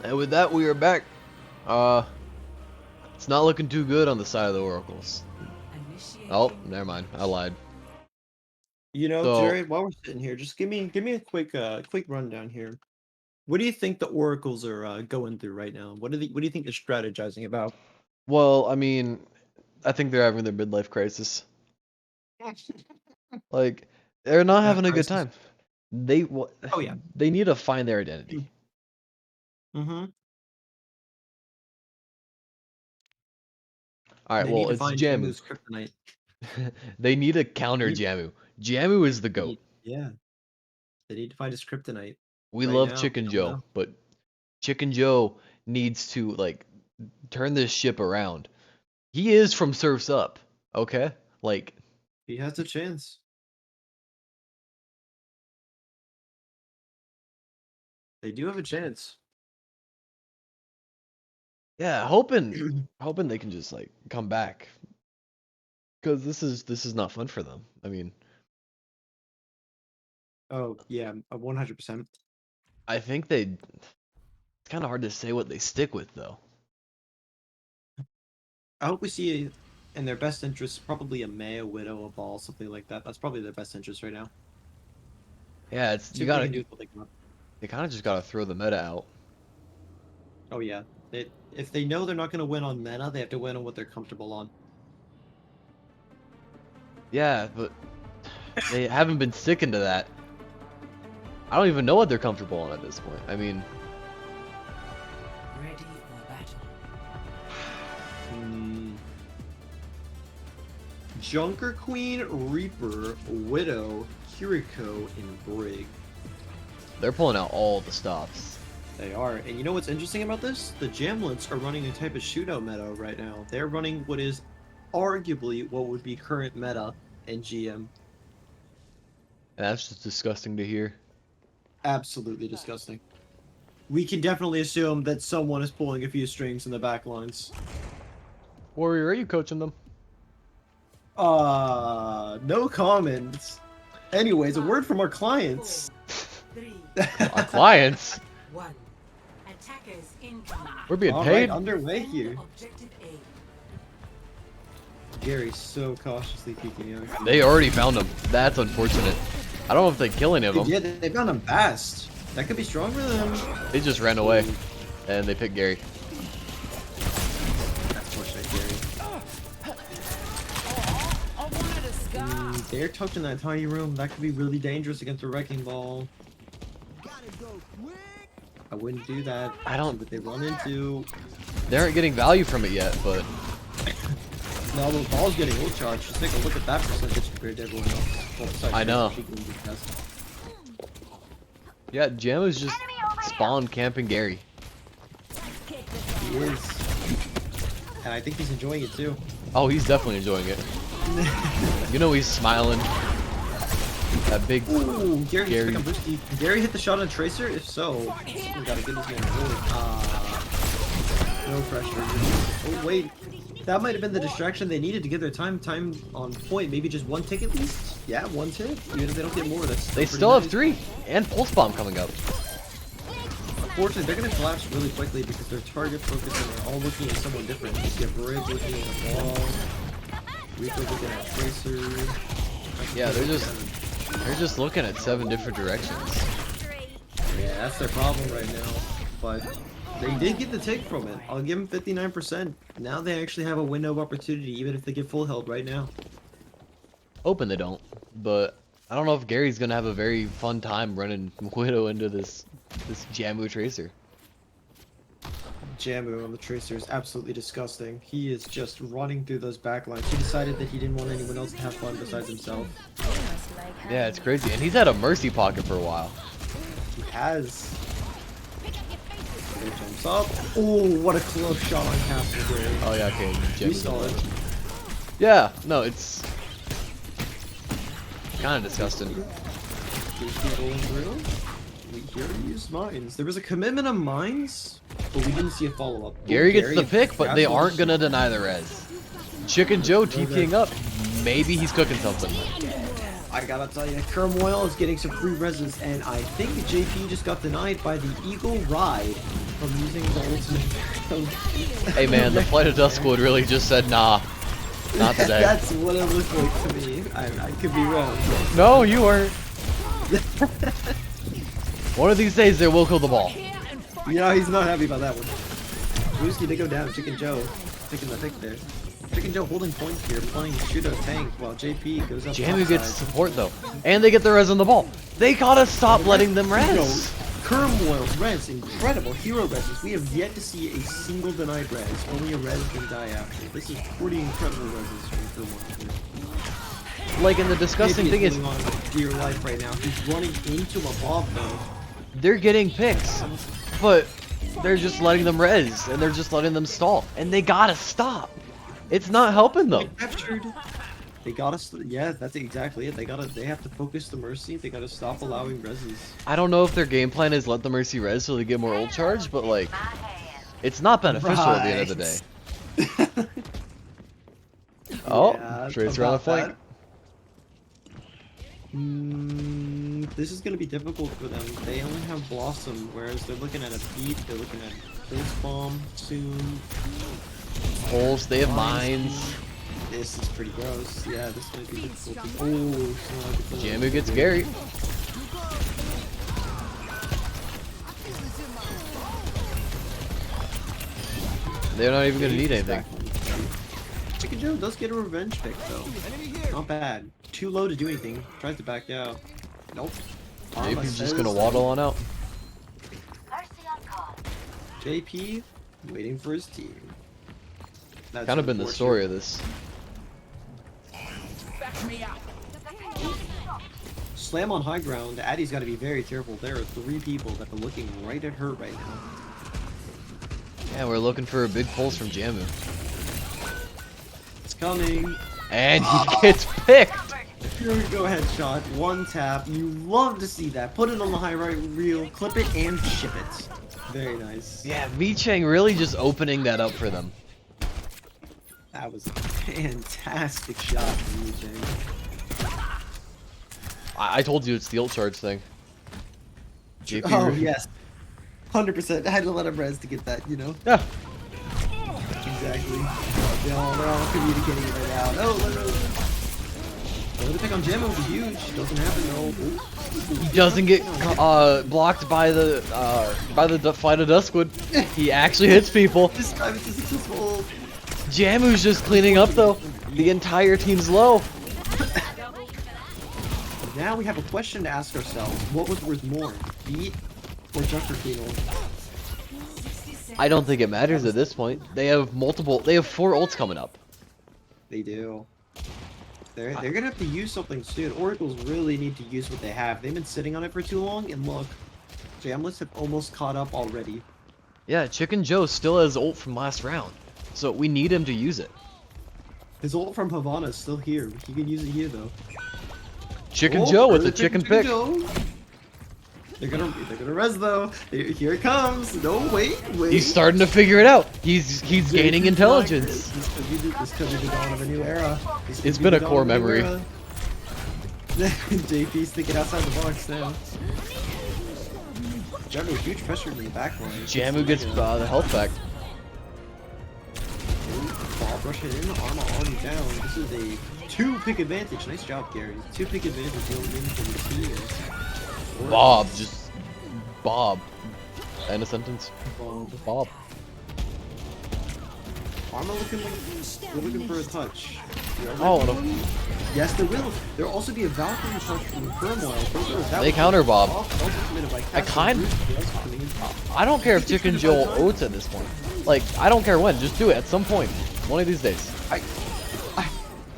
Speaker 1: And with that, we are back. It's not looking too good on the side of the Oracles. Oh, never mind. I lied.
Speaker 2: You know,
Speaker 1: So-
Speaker 2: Jared, while we're sitting here, just give me a quick rundown here. What do you think the Oracles are going through right now? What do you think they're strategizing about?
Speaker 1: Well, I mean, I think they're having their midlife crisis. Like, they're not having a good time.
Speaker 2: Oh yeah.
Speaker 1: They need to find their identity.
Speaker 2: Mm-hmm.
Speaker 1: All right,
Speaker 2: They
Speaker 1: well,
Speaker 2: need to
Speaker 1: it's
Speaker 2: find
Speaker 1: Jamu.
Speaker 2: Jamu's kryptonite.
Speaker 1: They need to counter
Speaker 2: Need-
Speaker 1: Jamu. Jamu is the GOAT.
Speaker 2: Yeah. They need to find his kryptonite.
Speaker 1: We
Speaker 2: right
Speaker 1: love
Speaker 2: now,
Speaker 1: Chicken
Speaker 2: we don't
Speaker 1: Joe,
Speaker 2: know.
Speaker 1: but Chicken Joe needs to, like, turn this ship around. He is from Surf's Up, okay? Like,
Speaker 2: He has a chance. They do have a chance.
Speaker 1: yeah, hoping they can just, like, come back. Because this is not fun for them. I mean,
Speaker 2: Oh yeah, 100%.
Speaker 1: I think it's kind of hard to say what they stick with, though.
Speaker 2: I hope we see in their best interest probably a May, a Widow, a Ball, something like that. That's probably their best interest right now.
Speaker 1: Yeah,
Speaker 2: See what they can do with what they got.
Speaker 1: they kind of just gotta throw the meta out.
Speaker 2: Oh yeah, If they know they're not going to win on meta, they have to win on what they're comfortable on.
Speaker 1: Yeah, but they haven't been sticking to that. I don't even know what they're comfortable on at this point. I mean,
Speaker 3: Ready for battle.
Speaker 2: Junker Queen, Reaper, Widow, Kiriko, and Brig.
Speaker 1: they're pulling out all the stops.
Speaker 2: They are. And you know what's interesting about this? The Jamlettes are running a type of shootout meta right now. They're running what is arguably what would be current meta in GM.
Speaker 1: And that's just disgusting to hear.
Speaker 2: Absolutely disgusting. We can definitely assume that someone is pulling a few strings in the back lines.
Speaker 1: Warrior, are you coaching them?
Speaker 2: No comments. Anyways, a word from our clients.
Speaker 3: 3,
Speaker 1: Our clients?
Speaker 3: 1. Attackers incoming.
Speaker 1: We're being
Speaker 2: All
Speaker 1: paid?
Speaker 2: right, underway here.
Speaker 3: Objective A.
Speaker 2: Gary's so cautiously peeking out.
Speaker 1: They already found him. That's unfortunate. I don't know if they kill any of them.
Speaker 2: Yeah, they found him fast. That could be strong for them.
Speaker 1: They just ran away. And they picked Gary.
Speaker 2: That's fortunate, Gary. They're tucked in that tiny room. That could be really dangerous against a wrecking ball. I wouldn't do that.
Speaker 1: I don't-
Speaker 2: See what they run into.
Speaker 1: They aren't getting value from it yet, but
Speaker 2: No, the ball's getting ult charged. Just take a look at that percentage compared to everyone else. Well, besides
Speaker 1: I know.
Speaker 2: she can be best.
Speaker 1: yeah, Jam is just spawn camping Gary.
Speaker 2: He is. And I think he's enjoying it too.
Speaker 1: Oh, he's definitely enjoying it. You know he's smiling. That big
Speaker 2: Ooh, Gary,
Speaker 1: Gary.
Speaker 2: Gary. Did Gary hit the shot on Tracer? If so, we gotta get this man rolling. No pressure. Oh wait, that might have been the distraction they needed to get their time on point. Maybe just one tick at least. Yeah, one tick. Even if they don't get more, that's
Speaker 1: They
Speaker 2: pretty
Speaker 1: still have
Speaker 2: nice.
Speaker 1: 3 and Pulse Bomb coming up.
Speaker 2: Unfortunately, they're gonna collapse really quickly because their target focus and they're all looking at someone different. You have Brig looking at the ball, Rico looking at Tracer.
Speaker 1: Yeah, they're just looking at 7 different directions.
Speaker 2: Yeah, that's their problem right now. But they did get the take from it. I'll give them 59%. Now they actually have a window of opportunity, even if they get full held right now.
Speaker 1: Hoping they don't, but I don't know if Gary's gonna have a very fun time running Widow into this Jammu Tracer.
Speaker 2: Jammu on the Tracer is absolutely disgusting. He is just running through those backlines. He decided that he didn't want anyone else to have fun besides himself.
Speaker 1: Yeah, it's crazy, and he's had a mercy pocket for a while.
Speaker 2: He has. There jumps up. Oh, what a close shot on Castle Gary.
Speaker 1: Oh yeah, okay.
Speaker 2: We
Speaker 1: Jammu's
Speaker 2: saw
Speaker 1: on
Speaker 2: it.
Speaker 1: the- Yeah, no, it's kind of disgusting.
Speaker 2: These people in through. We hear him use mines. There was a commitment of mines, but we didn't see a follow-up.
Speaker 1: Gary gets the pick, but they aren't gonna deny the res. Chicken Joe TPing up. Maybe he's cooking something.
Speaker 2: I gotta tell you, Kermoil is getting some free reses, and I think JP just got denied by the Eagle Ride from using the ultimate.
Speaker 1: Hey man, the Flight of Duskwood really just said nah. Not today.
Speaker 2: That's what it looked like to me. I could be wrong.
Speaker 1: No, you weren't. One of these days they will kill the ball.
Speaker 2: Yeah, he's not happy about that one. Brewski did go down. Chicken Joe taking the pick there. Chicken Joe holding point here, playing shootout tank while JP goes up.
Speaker 1: Jammu gets support though, and they get the res on the ball. They gotta stop letting them res.
Speaker 2: Kermoil res, incredible hero reses. We have yet to see a single denied res. Only a res can die after. This is pretty incredible reses from Kermoil.
Speaker 1: Like, and the disgusting thing is,
Speaker 2: holding on with dear life right now. He's running into a mob though.
Speaker 1: they're getting picks, but they're just letting them res, and they're just letting them stall, and they gotta stop. It's not helping them.
Speaker 2: Captured. They gotta, yeah, that's exactly it. They have to focus the mercy. They gotta stop allowing reses.
Speaker 1: I don't know if their game plan is let the mercy res so they get more ult charge, but like, it's not beneficial at the end of the day. Oh,
Speaker 2: Yeah,
Speaker 1: Tracer on the
Speaker 2: about
Speaker 1: flank.
Speaker 2: that. This is gonna be difficult for them. They only have Blossom, whereas they're looking at a beat. They're looking at Pulse Bomb soon.
Speaker 1: Holes, they have mines.
Speaker 2: This is pretty gross. Yeah, this might be difficult. Oh,
Speaker 1: Jammu gets Gary. They're not even gonna need anything.
Speaker 2: Chicken Joe does get a revenge pick though. Not bad. Too low to do anything. Tries to back out. Nope.
Speaker 1: Maybe he's just
Speaker 2: says-
Speaker 1: gonna waddle on out.
Speaker 2: JP waiting for his team. That's
Speaker 1: Kind of been the story of this.
Speaker 2: Slam on high ground. Addie's got to be very careful. There are 3 people that are looking right at her right now.
Speaker 1: Yeah, we're looking for a big pulse from Jamu.
Speaker 2: It's coming.
Speaker 1: And he gets picked!
Speaker 2: Here we go, headshot. 1 tap. You love to see that. Put it on the high right reel, clip it, and ship it. Very nice.
Speaker 1: Yeah, Michang really just opening that up for them.
Speaker 2: That was a fantastic shot from Eugene.
Speaker 1: I told you it's the ult charge thing. JP
Speaker 2: Oh,
Speaker 1: really-
Speaker 2: yes. 100%. I had to let him res to get that, you know?
Speaker 1: Yeah.
Speaker 2: Exactly. They're all communicating it right now. No, the pick on Jammo would be huge. Doesn't happen, no.
Speaker 1: He doesn't get blocked by the Flight of Duskwood. He actually hits people.
Speaker 2: This time it's a successful.
Speaker 1: Jamu's just cleaning up though. The entire team's low.
Speaker 2: Now we have a question to ask ourselves. What was worth more? Beat or Juster Kino?
Speaker 1: I don't think it matters at this point. They have 4 ults coming up.
Speaker 2: They do. They're gonna have to use something soon. Oracles really need to use what they have. They've been sitting on it for too long, and look, Jamlettes have almost caught up already.
Speaker 1: Yeah, Chicken Joe still has ult from last round, so we need him to use it.
Speaker 2: His ult from Havana is still here. He can use it here though.
Speaker 1: Chicken
Speaker 2: Oh,
Speaker 1: Joe with the
Speaker 2: early
Speaker 1: chicken pick.
Speaker 2: Joe. They're gonna res though. Here it comes. No, wait.
Speaker 1: He's starting to figure it out. He's gaining intelligence.
Speaker 2: This could be the dawn of a new era.
Speaker 1: It's been a core memory.
Speaker 2: JP's thinking outside the box now. Jamu, huge pressure in the back line.
Speaker 1: Jamu gets the health back.
Speaker 2: Ball rushing in, Arma already down. This is a 2-pick advantage. Nice job, Gary. 2-pick advantage. The only win for the team.
Speaker 1: Bob, just Bob. End of sentence. Bob.
Speaker 2: Arma looking like they're looking for a touch.
Speaker 1: Oh, no.
Speaker 2: Yes, there will. There'll also be a Valkyrie touch from Turmoil.
Speaker 1: They counter Bob. I don't care if Chicken Joe ults at this point. Like, I don't care when. Just do it at some point. One of these days.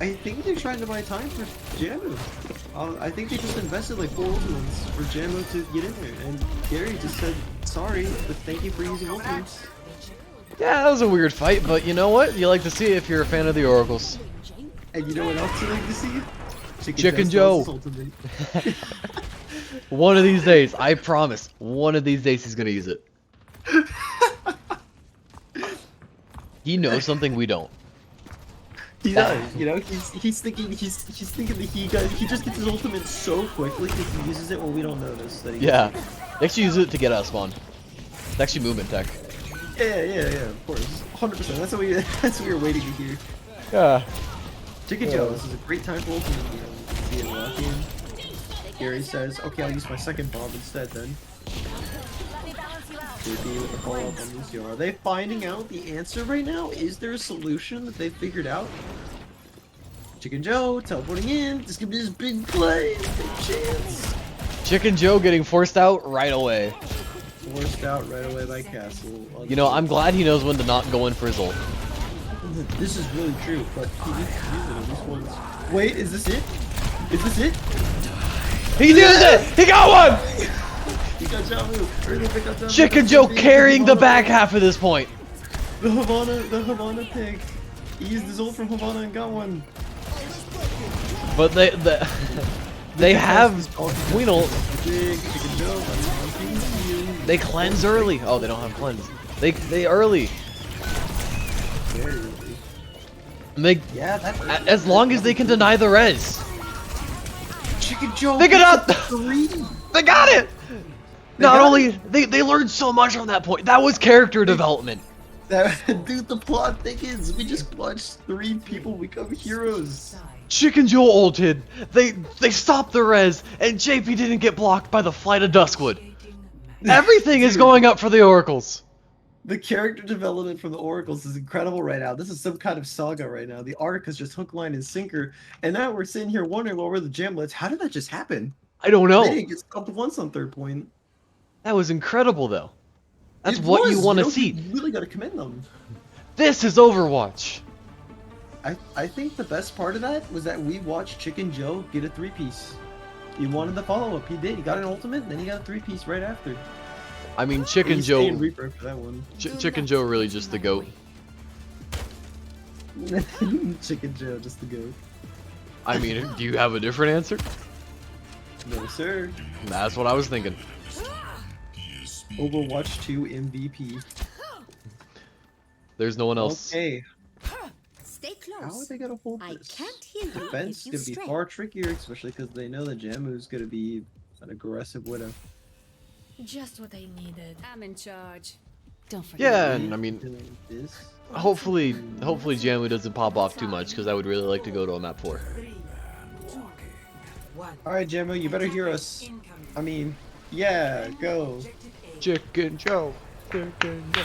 Speaker 2: I think they're trying to buy time for Jammu. I think they just invested like 4 ultimates for Jammu to get in there, and Gary just said sorry, but thank you for using ultimates.
Speaker 1: Yeah, that was a weird fight, but you know what? You like to see it if you're a fan of the Oracles.
Speaker 2: And you know what else you like to see?
Speaker 1: Chicken Joe. One of these days, I promise, one of these days he's gonna use it. He knows something we don't.
Speaker 2: He does, you know. He's thinking that he just gets his ultimate so quickly because he uses it when we don't notice that he.
Speaker 1: Yeah, they actually use it to get out of spawn. It's actually movement tech.
Speaker 2: Yeah, of course, 100%. That's what we were waiting to hear.
Speaker 1: Yeah.
Speaker 2: Chicken Joe, this is a great time for ultimate. You know, walk in. Gary says, "Okay, I'll use my second bomb instead then." JP with the follow up on Lucio. Are they finding out the answer right now? Is there a solution that they figured out? Chicken Joe teleporting in. This could be his big play, big chance.
Speaker 1: Chicken Joe getting forced out right away.
Speaker 2: Forced out right away by Castle.
Speaker 1: You know, I'm glad he knows when to not go in for his ult.
Speaker 2: This is really true, but he needs to use it at least once. Wait, is this it? Is this it?
Speaker 1: He used it! He got one!
Speaker 2: He got Jamu.
Speaker 1: Chicken Joe carrying the back half of this point.
Speaker 2: The Havana pick. He used his ult from Havana and got one.
Speaker 1: But they have Queen ult.
Speaker 2: Chicken Joe.
Speaker 1: They cleanse early. Oh, they don't have cleanse. They early.
Speaker 2: Yeah, that
Speaker 1: As long as they can deny the res.
Speaker 2: Chicken Joe.
Speaker 1: They got it!
Speaker 2: 3.
Speaker 1: They got it! Not only they learned so much from that point. That was character development.
Speaker 2: Dude, the plot thickens. We just watched 3 people become heroes.
Speaker 1: Chicken Joe ulted. They stopped the res, and JP didn't get blocked by the Flight of Duskwood. Everything is going up for the Oracles.
Speaker 2: The character development from the Oracles is incredible right now. This is some kind of saga right now. The arc is just hook, line, and sinker. And now we're sitting here wondering, well, we're the Jamlettes. How did that just happen?
Speaker 1: I don't
Speaker 2: They
Speaker 1: know.
Speaker 2: didn't get stopped once on third point.
Speaker 1: That was incredible, though. That's
Speaker 2: It
Speaker 1: what you
Speaker 2: was,
Speaker 1: want to
Speaker 2: know,
Speaker 1: see.
Speaker 2: You really got to commend them.
Speaker 1: This is Overwatch.
Speaker 2: I think the best part of that was that we watched Chicken Joe get a 3-piece. He wanted the follow-up. He did. He got an ultimate, and then he got a 3-piece right after.
Speaker 1: I mean, Chicken
Speaker 2: He's
Speaker 1: Joe.
Speaker 2: staying Reaper for that one.
Speaker 1: Chicken Joe really just the goat.
Speaker 2: Chicken Joe, just the goat.
Speaker 1: I mean, do you have a different answer?
Speaker 2: No, sir.
Speaker 1: That's what I was thinking.
Speaker 2: Overwatch 2 MVP.
Speaker 1: There's no one else.
Speaker 2: Okay.
Speaker 4: Stay
Speaker 2: How are
Speaker 4: close.
Speaker 2: they gonna hold
Speaker 4: I
Speaker 2: this?
Speaker 4: can't hear you
Speaker 2: Defense
Speaker 4: if you
Speaker 2: gonna be
Speaker 4: stray.
Speaker 2: far trickier, especially because they know that Jamu's gonna be an aggressive widow.
Speaker 4: Just what I needed.
Speaker 3: I'm in charge. Don't forget.
Speaker 1: Yeah, and I mean,
Speaker 2: Doing this.
Speaker 1: hopefully Jamu doesn't pop off too much because I would really like to go to a map 4.
Speaker 3: 3, 2, 1.
Speaker 2: All right, Jamu, you better hear us.
Speaker 3: Incoming.
Speaker 2: I mean, yeah, go.
Speaker 3: Objective A.
Speaker 1: Chicken Joe. Chicken Joe.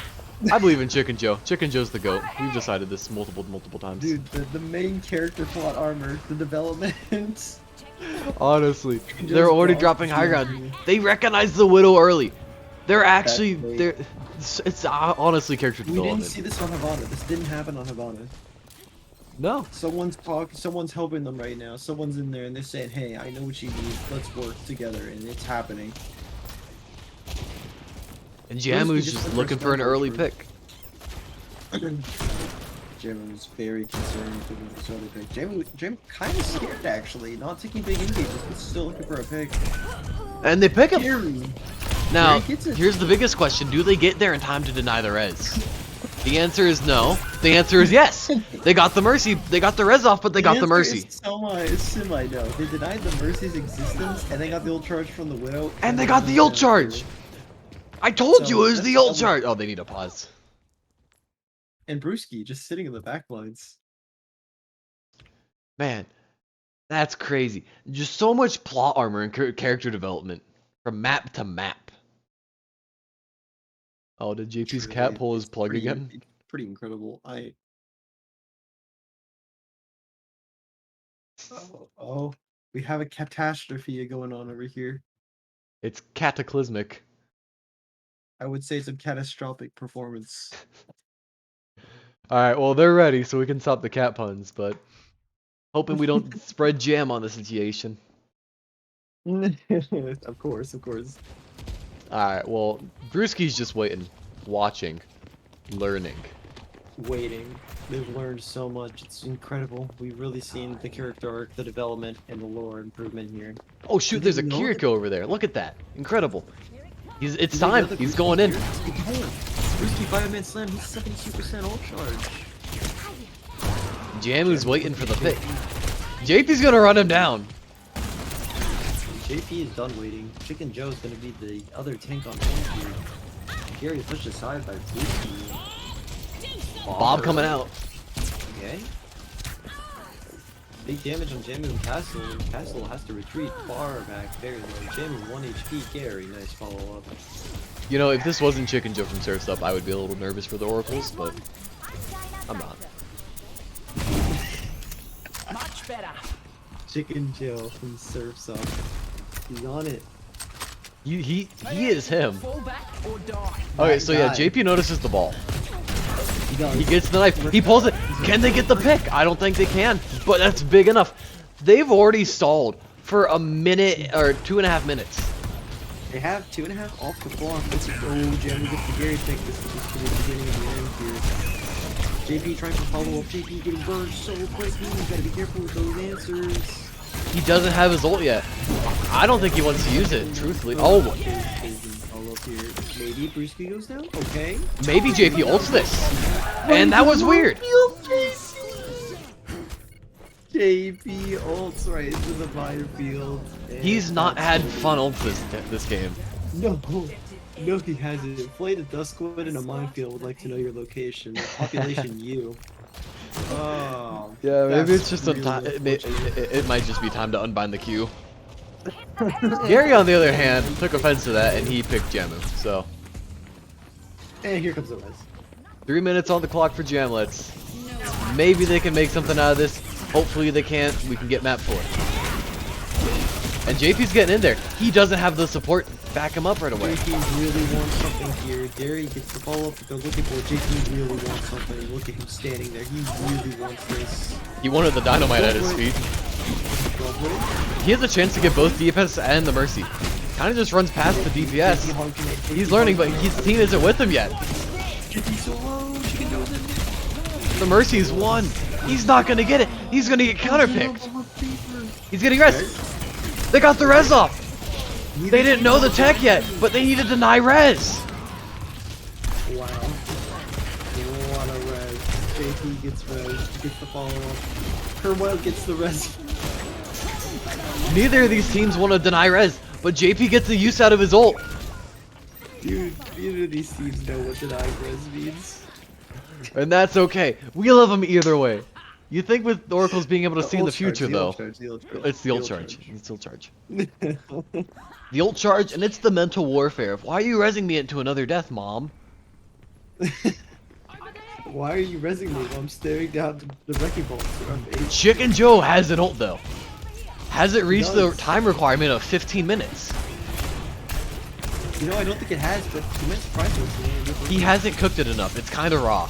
Speaker 1: I believe in Chicken Joe. Chicken Joe's the goat. We've decided this multiple times.
Speaker 2: Dude, the main character plot armor, the development.
Speaker 1: Honestly,
Speaker 2: Chicken
Speaker 1: they're
Speaker 2: Joe's
Speaker 1: already
Speaker 2: the
Speaker 1: dropping high
Speaker 2: ultimate.
Speaker 1: ground. They recognize the Widow early. They're actually
Speaker 2: great.
Speaker 1: they're. It's honestly character
Speaker 2: We didn't
Speaker 1: development.
Speaker 2: see this on Havana. This didn't happen on Havana.
Speaker 1: No.
Speaker 2: Someone's helping them right now. Someone's in there and they're saying, "Hey, I know what you need. Let's work together," and it's happening.
Speaker 1: And Jamu's
Speaker 2: just
Speaker 1: just
Speaker 2: the
Speaker 1: looking
Speaker 2: first
Speaker 1: for an
Speaker 2: number
Speaker 1: early
Speaker 2: for-
Speaker 1: pick.
Speaker 2: Jamu was very concerned with this early pick. Jamu kind of scared actually, not taking big engages, but still looking for a pick.
Speaker 1: And they pick him.
Speaker 2: Gary,
Speaker 1: Now,
Speaker 2: he gets it.
Speaker 1: here's the biggest question: do they get there in time to deny the res? The answer is no. The answer is yes. They got the mercy. They got the res off, but they got the
Speaker 2: answer
Speaker 1: mercy.
Speaker 2: is semi no. They denied the mercy's existence, and they got the ult charge from the widow.
Speaker 1: And they got the ult charge. I told you it was the ult charge. Oh, they need a pause.
Speaker 2: And Brewski just sitting in the back lines.
Speaker 1: Man, that's crazy. Just so much plot armor and character development from map to map. Oh, did JP's cat
Speaker 2: Truly,
Speaker 1: pull his
Speaker 2: it's
Speaker 1: plug
Speaker 2: pretty-
Speaker 1: again?
Speaker 2: it's Pretty incredible. Oh, we have a catastrophe going on over here.
Speaker 1: It's cataclysmic.
Speaker 2: I would say it's a catastrophic performance.
Speaker 1: All right, well they're ready, so we can stop the cat puns. But hoping we don't spread jam on the situation.
Speaker 2: Of course, of course.
Speaker 1: All right, well Brewski's just waiting, watching, learning.
Speaker 2: Waiting. They've learned so much. It's incredible. We've really seen the character arc, the development, and the lore improvement here.
Speaker 1: Oh shoot,
Speaker 2: Did
Speaker 1: there's a
Speaker 2: you know that-
Speaker 1: Kiriko over there. Look at that, incredible. It's
Speaker 2: Did you
Speaker 1: time.
Speaker 2: know that
Speaker 1: He's
Speaker 2: Brewski
Speaker 1: going in.
Speaker 2: here? Brewski 5-man slam. He's 72% ult charge.
Speaker 1: Jamu's waiting for the pick. JP's gonna run him down.
Speaker 2: JP is done waiting. Chicken Joe's gonna be the other tank on tank here. Gary pushed aside by Brewski.
Speaker 1: Bob coming out.
Speaker 2: Okay. Big damage on Jamu and Castle. Castle has to retreat far back, very low. Jamu 1 HP. Gary, nice follow up.
Speaker 1: You know, if this wasn't Chicken Joe from Surf's Up, I would be a little nervous for the Oracles, but I'm not.
Speaker 3: Much better.
Speaker 2: Chicken Joe from Surf's Up. He's on it.
Speaker 1: He is him.
Speaker 3: Fall back or die.
Speaker 1: Okay, so yeah,
Speaker 2: guy.
Speaker 1: JP notices the ball.
Speaker 2: He does.
Speaker 1: He gets the knife. He pulls it. Can they get the pick? I don't think they can, but that's big enough. They've already stalled for a minute or 2.5 minutes.
Speaker 2: They have 2.5 off the clock. This is Jamu gets the Gary pick. This is just the beginning of the end here. JP trying to follow up. JP getting burned so quickly. You gotta be careful with those answers.
Speaker 1: He doesn't have his ult yet. I don't think he wants to use it, truthfully. Oh,
Speaker 2: Follow up here. Maybe Brewski goes down. Okay.
Speaker 1: maybe JP ults this. And that was weird.
Speaker 2: JP ults right into the minefield.
Speaker 1: He's not had fun ults this game.
Speaker 2: No, no, he hasn't. Played a dust squid in a minefield. Would like to know your location. Population U. Oh.
Speaker 1: Yeah, maybe
Speaker 2: that's
Speaker 1: it's just
Speaker 2: really
Speaker 1: time.
Speaker 2: unfortunate.
Speaker 1: It might just be time to unbind the queue. Gary, on the other hand, took offense to that and he picked Jamu. So
Speaker 2: And here comes the res.
Speaker 1: 3 minutes on the clock for Jamlettes. Maybe they can make something out of this. Hopefully they can't. We can get map 4. And JP's getting in there. He doesn't have the support. Back him up right away.
Speaker 2: JP really wants something here. Gary gets the follow-up that they're looking for. JP really wants something. Look at him standing there. He really wants this.
Speaker 1: He wanted the dynamite at his feet. He has a chance to get both DPS and the Mercy. Kind of just runs past the DPS. He's learning, but his team isn't with him yet.
Speaker 2: JP's so low. Chicken Joe's in.
Speaker 1: The Mercy's won. He's not gonna get it. He's gonna get counterpicked. He's getting res. They got the res off. They didn't know the tech yet, but they need to deny res.
Speaker 2: Wow. What a res. JP gets res. Gets the follow-up. Kerwell gets the res.
Speaker 1: Neither of these teams want to deny res, but JP gets the use out of his ult.
Speaker 2: Dude, neither of these teams know what denied res means.
Speaker 1: And that's okay. We love them either way. You think with Oracles being able to see in the future, though. It's the ult charge. It's the ult charge. The ult charge, and it's the mental warfare of, why are you resing me into another death, mom?
Speaker 2: Why are you resing me while I'm staring down the wrecking ball?
Speaker 1: Chicken Joe has an ult, though. Has it reached the time requirement of 15 minutes?
Speaker 2: You know, I don't think it has, but you might surprise us.
Speaker 1: He hasn't cooked it enough. It's kind of raw.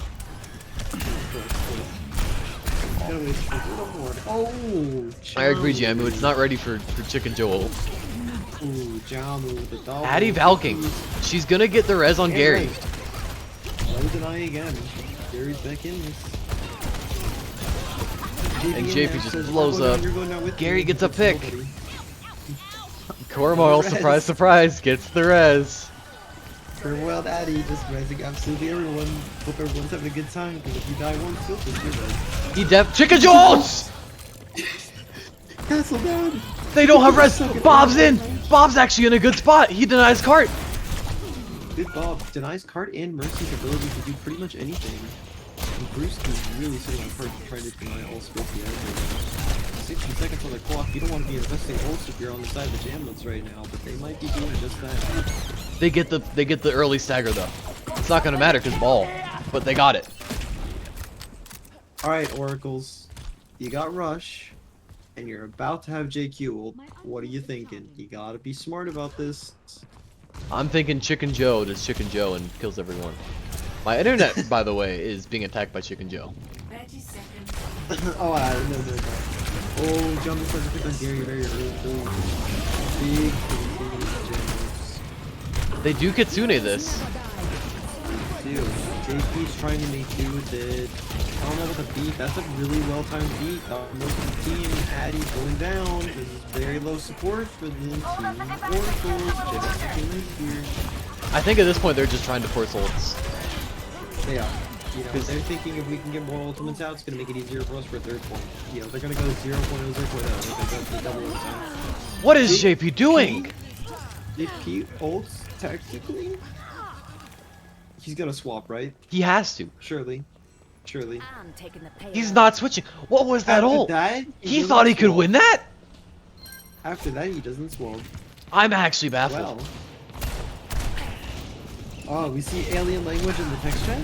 Speaker 2: Oh,
Speaker 1: I agree, Jamu. It's not ready for Chicken Joe ult.
Speaker 2: Ooh, Jamu with the dog.
Speaker 1: Addie Valking. She's gonna get the res on Gary.
Speaker 2: Let me deny again. Gary's back in this.
Speaker 1: And JP just blows up. Gary gets a pick. Cormal, surprise, surprise, gets the res.
Speaker 2: Farewell, Daddy, just resing absolutely everyone. Hope everyone's having a good time, because if you die once, you'll just do that.
Speaker 1: He def Chicken Jones!
Speaker 2: Castle down!
Speaker 1: They don't have res. Bob's in. Bob's actually in a good spot. He denies cart.
Speaker 2: Good Bob denies cart and Mercy's ability to do pretty much anything. And Bruce is really sitting on cart trying to deny all skills he has. 60 seconds on the clock. You don't want to be investing ults if you're on the side of the Jamlettes right now, but they might be doing just that.
Speaker 1: They get the early stagger though. It's not gonna matter because ball, but they got it.
Speaker 2: All right, Oracles, you got Rush, and you're about to have JQ ult. What are you thinking? You gotta be smart about this.
Speaker 1: I'm thinking Chicken Joe does Chicken Joe and kills everyone. My internet, by the way, is being attacked by Chicken Joe.
Speaker 3: 30 seconds.
Speaker 2: Oh, no. Oh, jumping for the pick on Gary very early. Big.
Speaker 1: They do Kitsune this.
Speaker 2: Dude, JP's trying to make do with it. I don't know what the beat. That's a really well-timed beat. Most of the team, Addie going down. This is very low support for the team. Oracles. Here.
Speaker 1: I think at this point they're just trying to force ults.
Speaker 2: They are. You know, they're thinking if we can get more ultimates out, it's going to make it easier for us for a third point. You know, they're going to go 0.0, 0.0. They're going to go for the double ultimate.
Speaker 1: What is JP doing?
Speaker 2: JP ults, technically? He's going to swap, right?
Speaker 1: He has to.
Speaker 2: Surely.
Speaker 3: I'm taking the payload.
Speaker 1: He's not switching. What was that
Speaker 2: After
Speaker 1: ult?
Speaker 2: that,
Speaker 1: He
Speaker 2: doesn't
Speaker 1: thought he could
Speaker 2: swap.
Speaker 1: win that?
Speaker 2: After that, he doesn't swap.
Speaker 1: I'm actually baffled.
Speaker 2: Well. Oh, we see alien language in the text chat?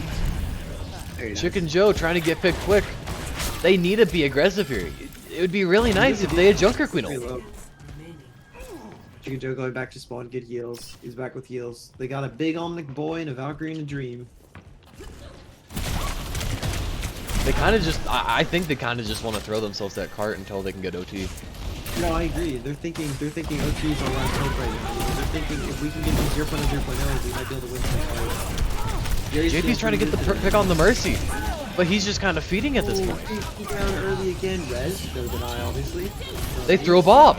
Speaker 2: Very nice.
Speaker 1: Chicken Joe trying to get picked quick. They need to be aggressive here. It would be really nice if they had Junker Queen
Speaker 2: Very
Speaker 1: ult.
Speaker 2: low. Chicken Joe going back to spawn, good heals. He's back with heals. They got a big Omnic boy and a Valkyrie and a Dream.
Speaker 1: They kind of just, I think they kind of just want to throw themselves that cart until they can get OT.
Speaker 2: No, I agree. They're thinking OT is our last hope right now. They're thinking if we can get them 0.0, 0.0, we might be able to win this fight.
Speaker 1: JP's trying to get the pick on the Mercy, but he's just kind of feeding at this point.
Speaker 2: JP down early again. Res, no deny, obviously.
Speaker 1: They throw Bob.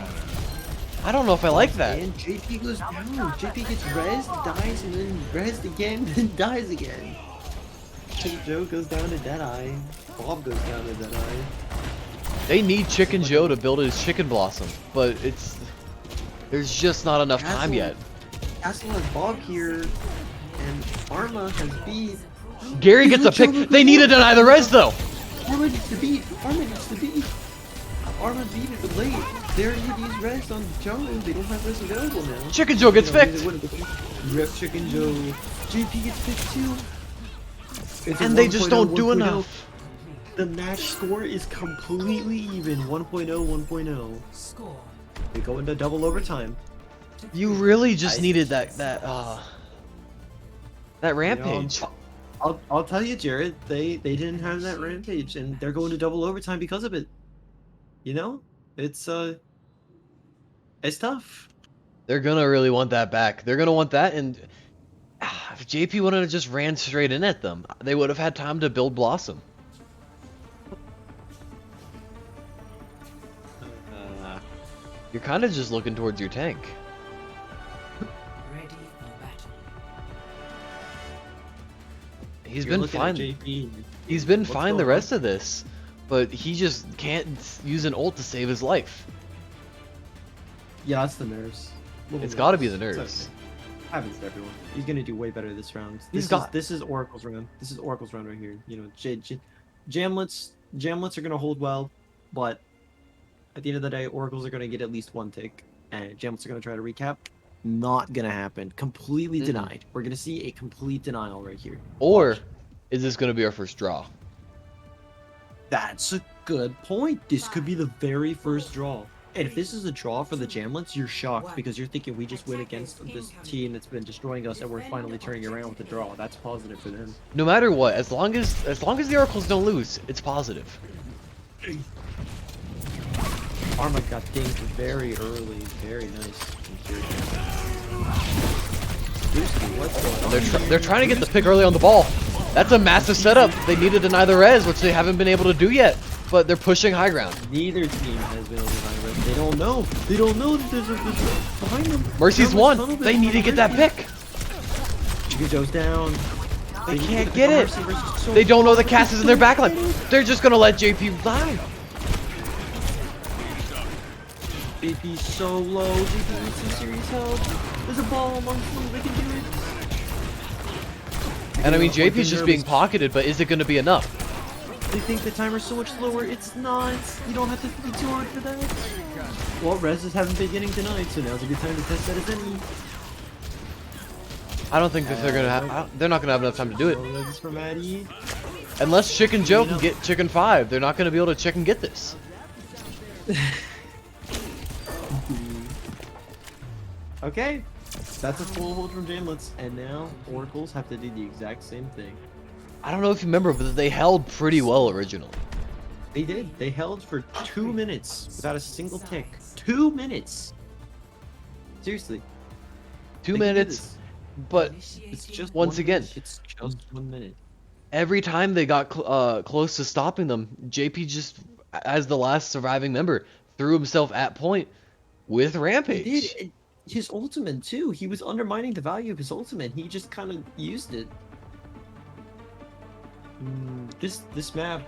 Speaker 1: I don't know if I like that.
Speaker 2: And JP goes down. JP gets res, dies, and then res again, then dies again. Chicken Joe goes down to Deadeye. Bob goes down to Deadeye.
Speaker 1: They need Chicken Joe to build his Chicken Blossom, but there's just not enough time yet.
Speaker 2: Castle has Bob here, and Arma has beat.
Speaker 1: Gary gets a pick. They need to deny the res though.
Speaker 2: Arma gets the beat. Arma gets the beat. Arma beat it late. They already used res on Joe. They don't have res available now.
Speaker 1: Chicken Joe gets picked.
Speaker 2: Rep Chicken Joe. JP gets picked too. It's a
Speaker 1: And they just
Speaker 2: 1.0,
Speaker 1: don't do
Speaker 2: 1.0.
Speaker 1: enough.
Speaker 2: The match score is completely even. 1.0, 1.0. They go into double overtime.
Speaker 1: You really just needed that rampage.
Speaker 2: I'll tell you, Jared. They didn't have that rampage, and they're going to double overtime because of it. You know, it's tough.
Speaker 1: They're gonna really want that back. They're gonna want that, and if JP wouldn't have just ran straight in at them, they would have had time to build Blossom. You're kind of just looking towards your tank. He's been fine. He's been fine the rest of this, but he just can't use an ult to save his life.
Speaker 2: Yeah, it's the nerves.
Speaker 1: It's got to be the nerves.
Speaker 2: Happens to everyone. He's gonna do way better this round. This is Oracle's round. This is Oracle's round right here. You know, Jamlettes are gonna hold well, but at the end of the day, Oracles are gonna get at least one tick, and Jamlettes are gonna try to recap. Not gonna happen. Completely denied. We're gonna see a complete denial right here.
Speaker 1: Or is this gonna be our first draw?
Speaker 2: That's a good point. This could be the very first draw. And if this is a draw for the Jamlettes, you're shocked because you're thinking we just win against this team that's been destroying us, and we're finally turning around with a draw. That's positive for them.
Speaker 1: No matter what, as long as the Oracles don't lose, it's positive.
Speaker 2: Arma got dinged very early. Very nice.
Speaker 1: They're trying to get the pick early on the ball. That's a massive setup. They need to deny the res, which they haven't been able to do yet. But they're pushing high ground.
Speaker 2: Neither team has been able to deny res. They don't know. They don't know that there's a behind them.
Speaker 1: Mercy's won. They need to get that pick.
Speaker 2: Chicken Joe's down.
Speaker 1: They can't get it. They don't know the cast is in their backline. They're just gonna let JP die.
Speaker 2: JP's so low. JP needs some serious help. There's a ball amongst them. They can do it.
Speaker 1: And I mean, JP's just being pocketed, but is it gonna be enough?
Speaker 2: They think the timer's so much slower. It's not. You don't have to be too hard for that. Well, reses haven't been getting denied, so now's a good time to test that if any.
Speaker 1: I don't think that they're gonna have. They're not gonna have enough time to do it.
Speaker 2: Reses from Addy.
Speaker 1: Unless Chicken Joe can get Chicken 5, they're not gonna be able to chicken get this.
Speaker 2: Okay, that's a full hold from Jamlettes, and now Oracles have to do the exact same thing.
Speaker 1: I don't know if you remember, but they held pretty well originally.
Speaker 2: They did. They held for 2 minutes without a single tick. 2 minutes. Seriously.
Speaker 1: 2 minutes, but
Speaker 2: It's just
Speaker 1: once again,
Speaker 2: it's just 1 minute.
Speaker 1: every time they got close to stopping them, JP just, as the last surviving member, threw himself at point with Rampage.
Speaker 2: He did. His ultimate too. He was undermining the value of his ultimate. He just kind of used it. This map,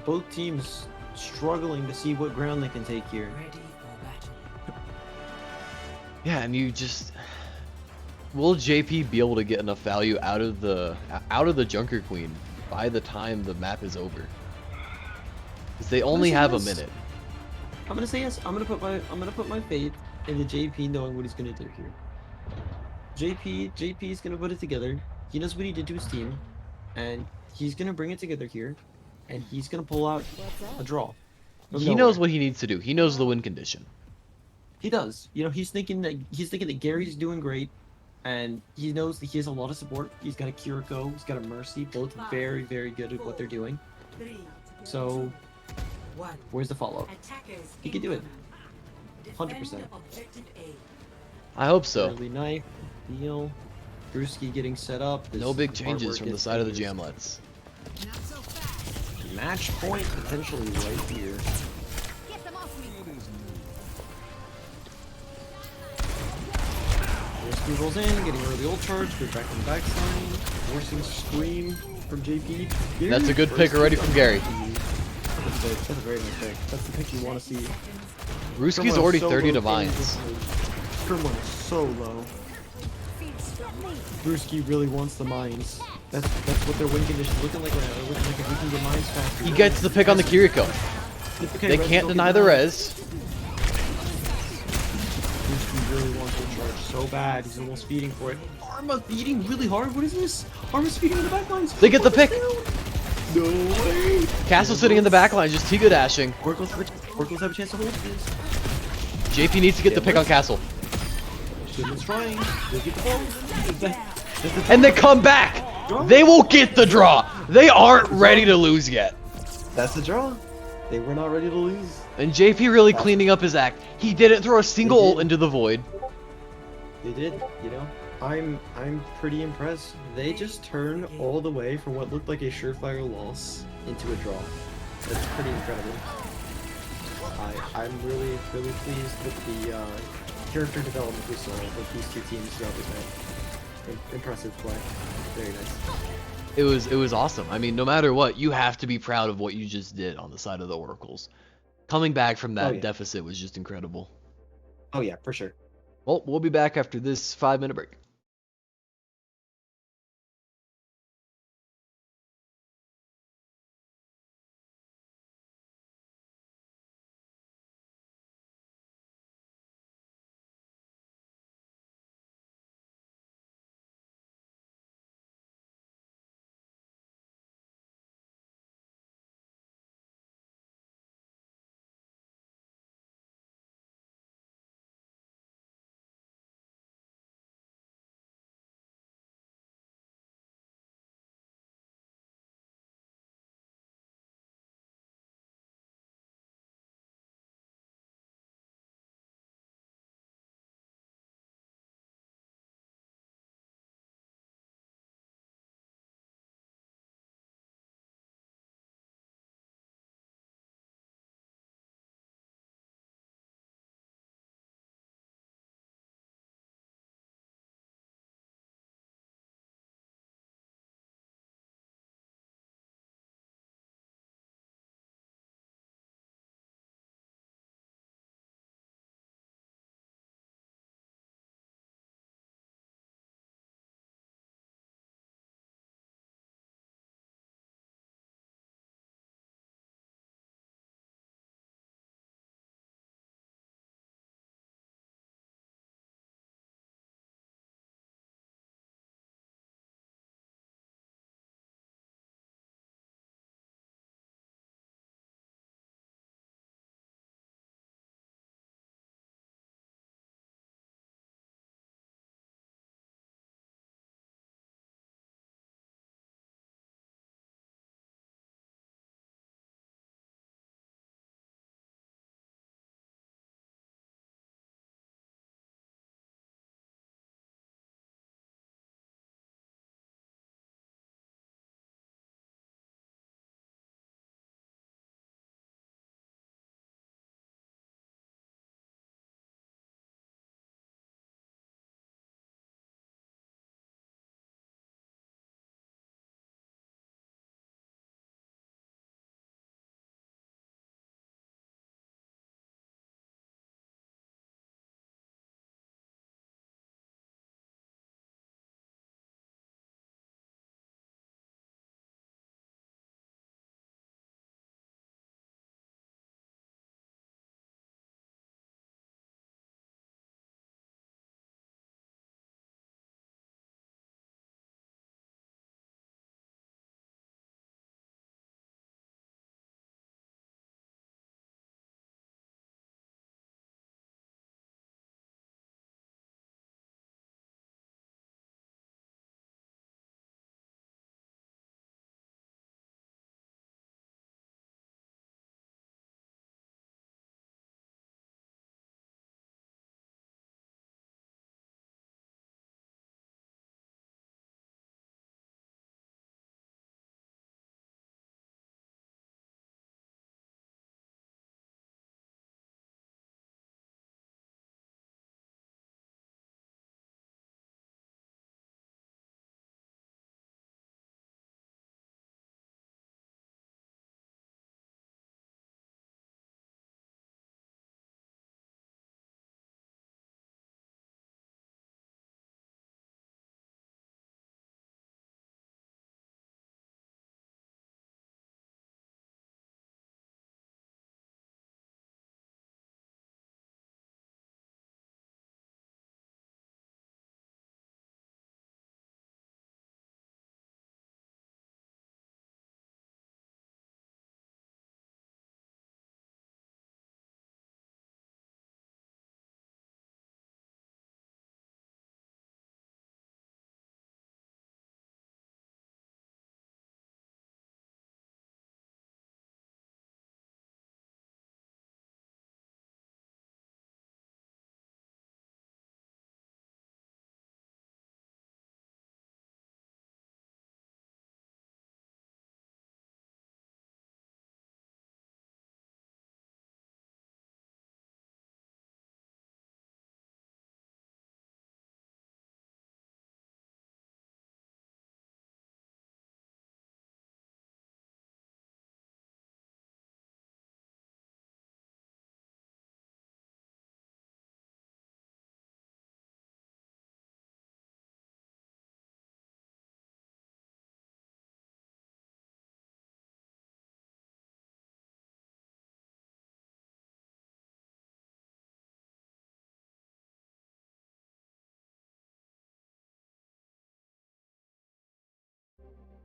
Speaker 2: both teams struggling to see what ground they can take here.
Speaker 1: Yeah, and you just, will JP be able to get enough value out of the Junker Queen by the time the map is over? Because they only have a minute.
Speaker 2: I'm gonna say yes. I'm gonna put my faith in the JP knowing what he's gonna do here. JP is gonna put it together. He knows what he did to his team, and he's gonna bring it together here, and he's gonna pull out a draw.
Speaker 1: He knows what he needs to do. He knows the win condition.
Speaker 2: He does. You know, he's thinking that Gary's doing great, and he knows that he has a lot of support. He's got a Kiriko, he's got a Mercy, both very, very good at what they're doing. So, where's the follow-up? He can do it. 100%.
Speaker 1: I hope so.
Speaker 2: Early knife, deal. Brewski getting set up.
Speaker 1: No big changes from the side of the Jamlettes.
Speaker 2: Match point potentially right here. Brewski rolls in, getting early ult charge, good back on the backside, forcing scream from JP.
Speaker 1: That's a good pick already from Gary.
Speaker 2: That's a very nice pick. That's the pick you want to see.
Speaker 1: Ruski's already 30 to mines.
Speaker 2: Kermon is so low. Brewski really wants the mines. That's what their win condition's looking like right now. They're looking like if we can get mines faster.
Speaker 1: He gets the pick on the Kiriko.
Speaker 2: Okay,
Speaker 1: They can't deny the res.
Speaker 2: He really wants to charge so bad. He's almost feeding for it. Arma feeding really hard. What is this? Arma's feeding in the backlines.
Speaker 1: They get the pick.
Speaker 2: No way.
Speaker 1: Castle sitting in the back line, just Tiga dashing.
Speaker 2: Oracles have a chance to hold this.
Speaker 1: JP needs to get the pick on Castle.
Speaker 2: Shipman's trying. They get the ball.
Speaker 1: And they come back. They will get the draw. They aren't ready to lose yet.
Speaker 2: That's the draw. They were not ready to lose.
Speaker 1: And JP really cleaning up his act. He didn't throw a single ult into the void.
Speaker 2: They did, you know. I'm pretty impressed. They just turned all the way from what looked like a surefire loss into a draw. That's pretty incredible. I'm really pleased with the character development we saw with these two teams throughout this match. Impressive play. Very nice.
Speaker 1: It was awesome. I mean, no matter what, you have to be proud of what you just did on the side of the Oracles. Coming back from that deficit was just incredible.
Speaker 2: Oh yeah, for sure.
Speaker 1: Well, we'll be back after this 5-minute break.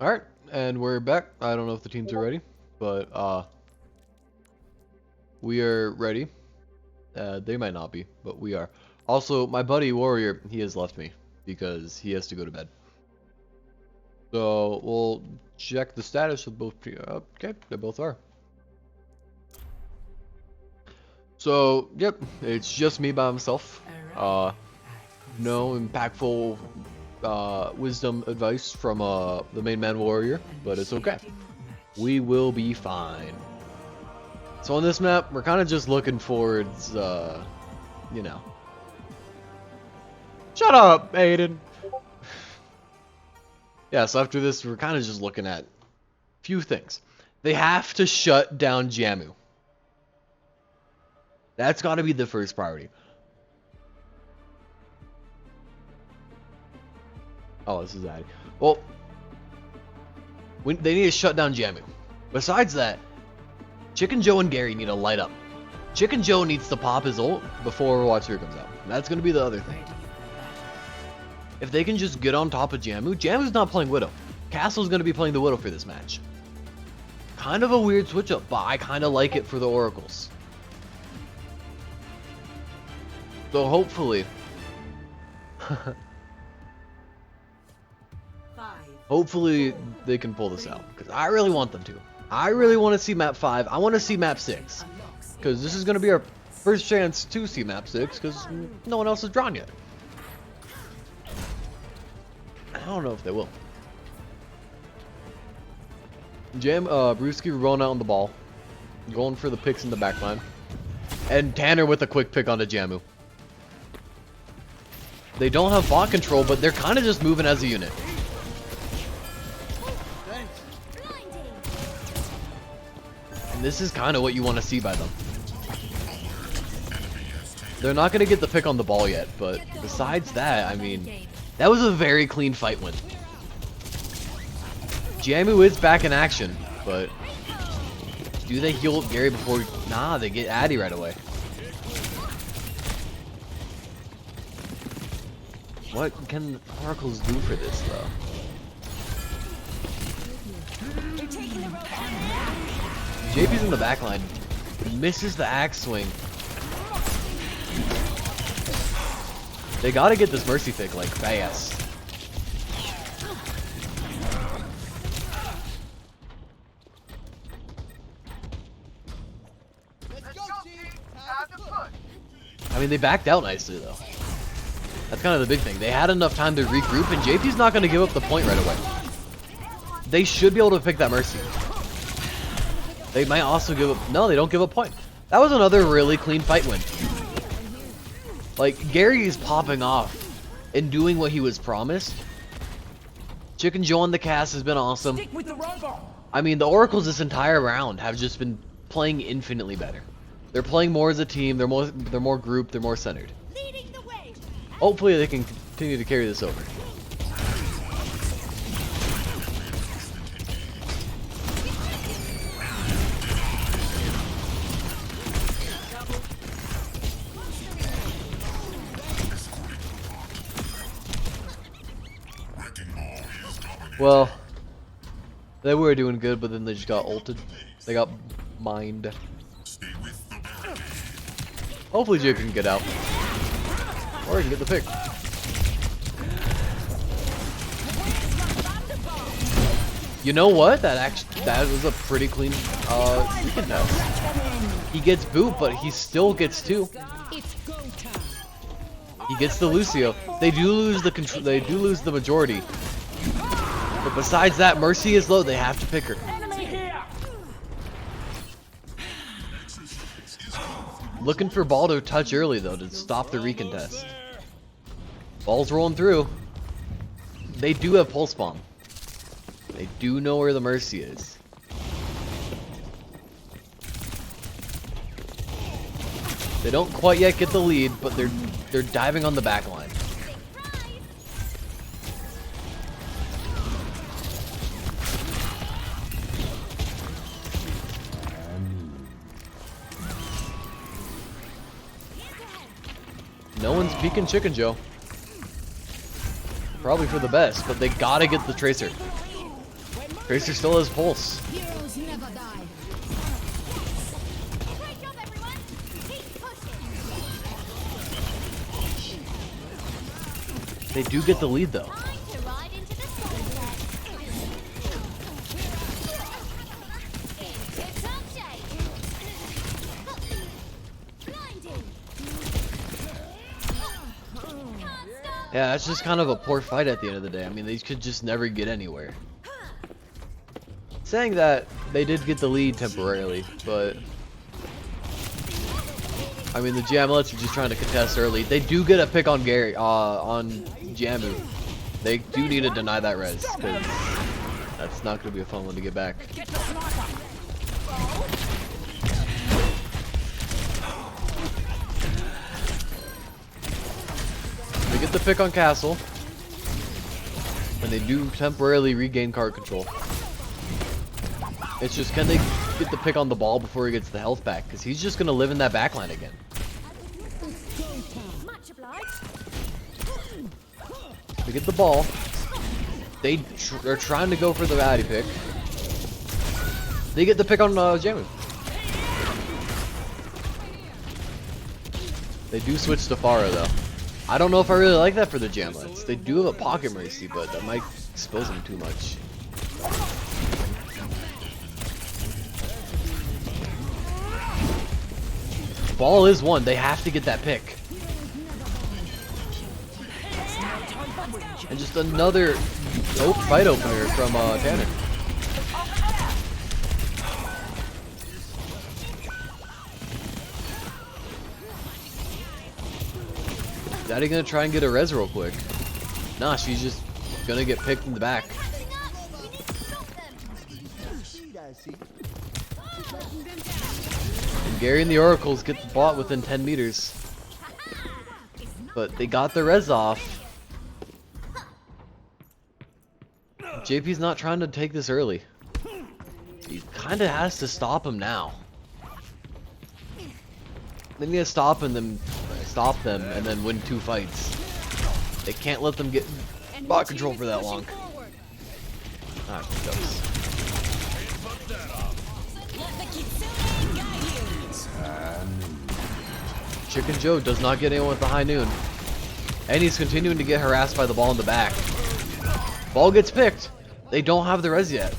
Speaker 1: Alright, and we're back. I don't know if the teams are ready, but we are ready. They might not be, but we are. Also, my buddy Warrior, he has left me because he has to go to bed. So we'll check the status of both. Okay, they both are. So, yep, it's just me by myself. No impactful wisdom advice from the main man Warrior, but it's okay. We will be fine. So on this map, we're kind of just looking towards, you know. Shut up, Aiden! Yeah, so after this, we're kind of just looking at a few things. They have to shut down Jammu. That's got to be the first priority. Oh, this is Addy. Well, they need to shut down Jammu. Besides that, Chicken Joe and Gary need to light up. Chicken Joe needs to pop his ult before Overwatch 3 comes out. That's going to be the other thing. If they can just get on top of Jammu, Jammu's not playing Widow. Castle's going to be playing the Widow for this match. Kind of a weird switch up, but I kind of like it for the Oracles. So hopefully, hopefully they can pull this out, because I really want them to. I really want to see map 5. I want to see map 6, because this is going to be our first chance to see map 6, because no one else has drawn yet. I don't know if they will. Brewski rolling out on the ball, going for the picks in the backline, and Tanner with a quick pick onto Jammu. They don't have bot control, but they're kind of just moving as a unit. And this is kind of what you want to see by them. They're not going to get the pick on the ball yet, but besides that, I mean, that was a very clean fight win. Jammu is back in action, but do they heal Gary before? Nah, they get Addy right away. What can Oracles do for this, though? JP's in the backline. Misses the axe swing. They gotta get this Mercy pick, like, fast. I mean, they backed out nicely, though. That's kind of the big thing. They had enough time to regroup, and JP's not going to give up the point right away. They should be able to pick that Mercy. They might also give up... No, they don't give up point. That was another really clean fight win. Like, Gary is popping off and doing what he was promised. Chicken Joe on the cast has been awesome. I mean, the Oracles this entire round have just been playing infinitely better. They're playing more as a team. They're more grouped. They're more centered. Hopefully they can continue to carry this over. Well, they were doing good, but then they just got ulted. They got mined. Hopefully Jake can get out. Or he can get the pick. You know what? That was a pretty clean recontest. He gets boot, but he still gets 2. He gets the Lucio. They do lose the control. They do lose the majority. But besides that, Mercy is low. They have to pick her. Looking for ball to touch early though to stop the recontest. Ball's rolling through. They do have pulse bomb. They do know where the Mercy is. They don't quite yet get the lead, but they're diving on the back line. No one's peeking Chicken Joe. Probably for the best, but they gotta get the Tracer. Tracer still has pulse.
Speaker 4: Heroes never die.
Speaker 3: Great job, everyone. Keep pushing.
Speaker 1: They do get the lead though.
Speaker 3: Time to ride into the sunset. It's top shape. Blinding. Can't stop.
Speaker 1: Yeah, that's just kind of a poor fight at the end of the day. I mean, they could just never get anywhere. Saying that, they did get the lead temporarily, but I mean, the Jamlettes are just trying to contest early. They do get a pick on Gary, on Jamu. They do need to deny that res, because that's not going to be a fun one to get back. They get the pick on Castle, and they do temporarily regain card control. It's just, can they get the pick on the ball before he gets the health back? Because he's just going to live in that backline again.
Speaker 3: Much obliged.
Speaker 1: They get the ball. They're trying to go for the baddie pick. They get the pick on Jamu. They do switch to Pharah though. I don't know if I really like that for the Jamlettes. They do have a pocket mercy, but that might expose them too much. Ball is one. They have to get that pick. And just another fight opener from Tanner. Daddy gonna try and get a res real quick. Nah, she's just gonna get picked in the back. And Gary and the Oracles get the bot within 10 meters. But they got the res off. JP's not trying to take this early. He kinda has to stop him now. They need to stop them and then win 2 fights. They can't let them get bot control for that long. Alright, goes. Chicken Joe does not get anyone with the high noon. And he's continuing to get harassed by the ball in the back. Ball gets picked. They don't have the res yet.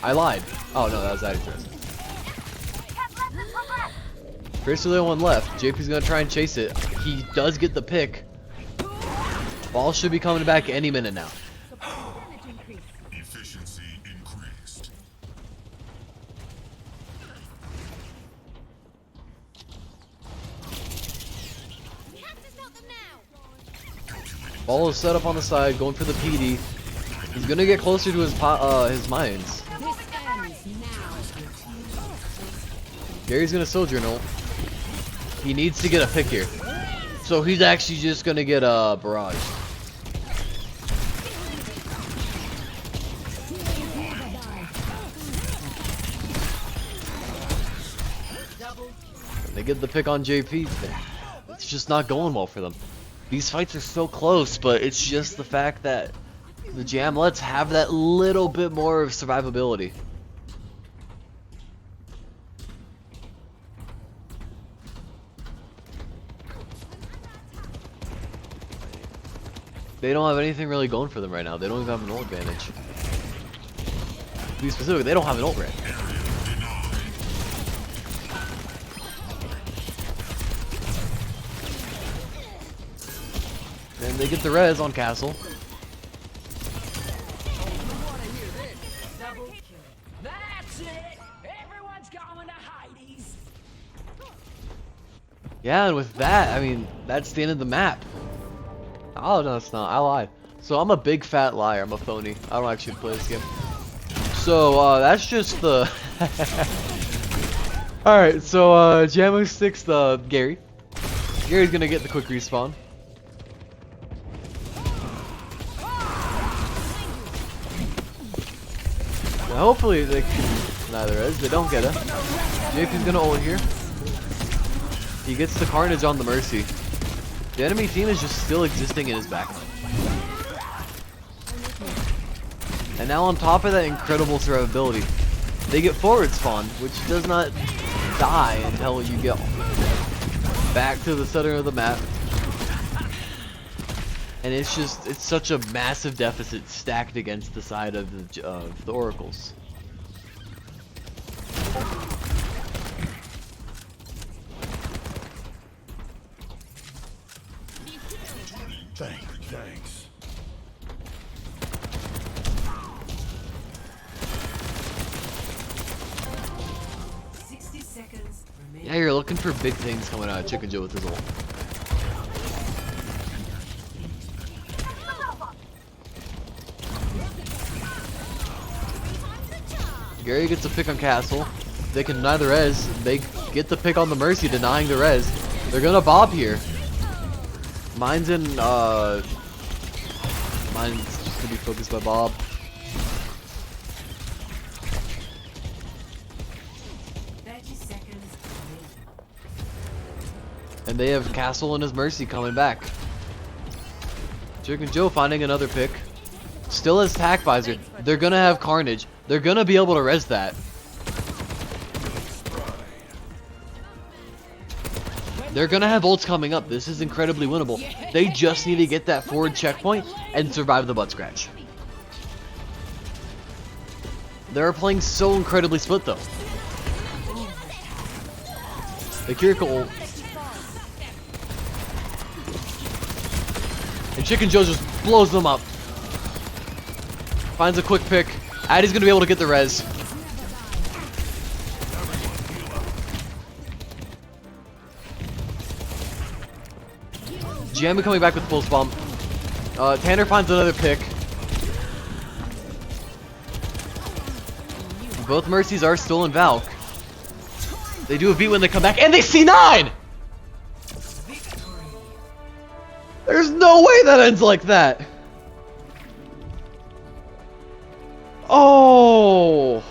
Speaker 1: I lied. Oh no, that was Addie's res. First the only one left. JP's gonna try and chase it. He does get the pick. Ball should be coming back any minute now.
Speaker 5: Efficiency increased.
Speaker 1: Ball is set up on the side, going for the PD. He's gonna get closer to his mines. Gary's gonna Sojourn. He needs to get a pick here. So he's actually just gonna get a barrage. They get the pick on JP. It's just not going well for them. These fights are so close, but it's just the fact that the Jamlettes have that little bit more of survivability. They don't have anything really going for them right now. They don't even have an ult advantage. To be specific, they don't have an ult red. And they get the res on Castle.
Speaker 6: That's it. Everyone's going to Heidi's.
Speaker 1: Yeah, and with that, I mean, that's the end of the map. Oh, no, it's not. I lied. So I'm a big fat liar. I'm a phony. I don't actually play this game. So, that's just the... Alright, so, Jamu sticks the Gary. Gary's gonna get the quick respawn. Now, hopefully they can neither is. They don't get it. JP's gonna ult here. He gets the Carnage on the Mercy. The enemy team is just still existing in his backline. And now on top of that incredible survivability, they get forward spawn, which does not die until you get back to the center of the map. And it's such a massive deficit stacked against the side of the Oracles.
Speaker 5: Thanks.
Speaker 6: 60 seconds remaining.
Speaker 1: Yeah, you're looking for big things coming out of Chicken Joe with his ult. Gary gets a pick on Castle. They can deny the res. They get the pick on the Mercy, denying the res. They're gonna bob here. Mine's just gonna be focused by Bob. And they have Castle and his Mercy coming back. Chicken Joe finding another pick. Still has Tac Visor. They're gonna have Carnage. They're gonna be able to res that. They're gonna have ults coming up. This is incredibly winnable. They just need to get that forward checkpoint and survive the butt scratch. They're playing so incredibly split though. The Kiriko ult. And Chicken Joe just blows them up. Finds a quick pick. Addy's gonna be able to get the res. Jamie coming back with pulse bomb. Tanner finds another pick. Both Mercies are still in Valk. They do a beat when they come back, and they C9! There's no way that ends like that! Oh!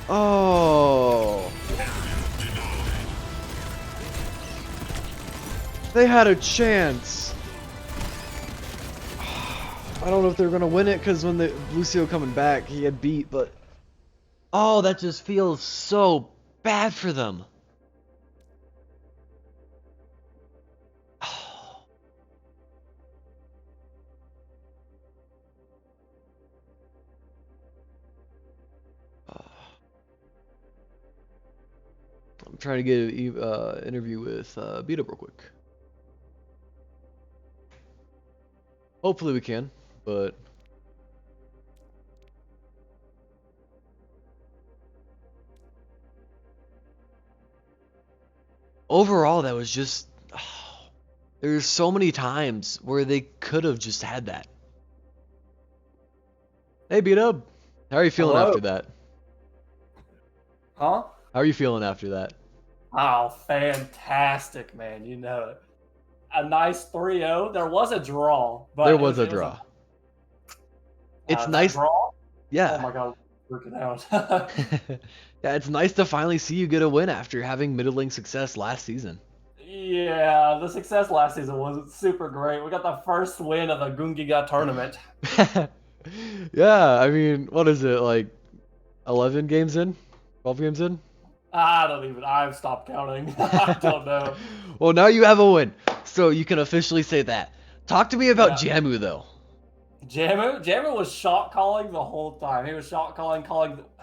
Speaker 1: Oh! They had a chance. I don't know if they're gonna win it because when the Lucio coming back, he had beat, but oh, that just feels so bad for them. I'm trying to get an interview with Beat Up real quick. Hopefully we can, but overall that was just there's so many times where they could have just had that. Hey Beat Up, how are you feeling
Speaker 7: Hello.
Speaker 1: after that?
Speaker 7: Huh?
Speaker 1: How are you feeling after that?
Speaker 7: Oh, fantastic, man. You know it. A nice 3-0. There was a draw. But
Speaker 1: There was a
Speaker 7: it
Speaker 1: draw. It's
Speaker 7: that
Speaker 1: nice.
Speaker 7: Draw? Oh
Speaker 1: Yeah.
Speaker 7: my god, freaking out.
Speaker 1: Yeah, it's nice to finally see you get a win after having middling success last season.
Speaker 7: Yeah, the success last season was super great. We got the first win of the Gungiga tournament.
Speaker 1: Yeah, I mean, what is it, like 11 games in? 12 games in?
Speaker 7: I've stopped counting. I don't know.
Speaker 1: Well, now you have a win, so you can officially say that. Talk to me about Jamu, though.
Speaker 7: Jamu was shot calling the whole time. He was shot calling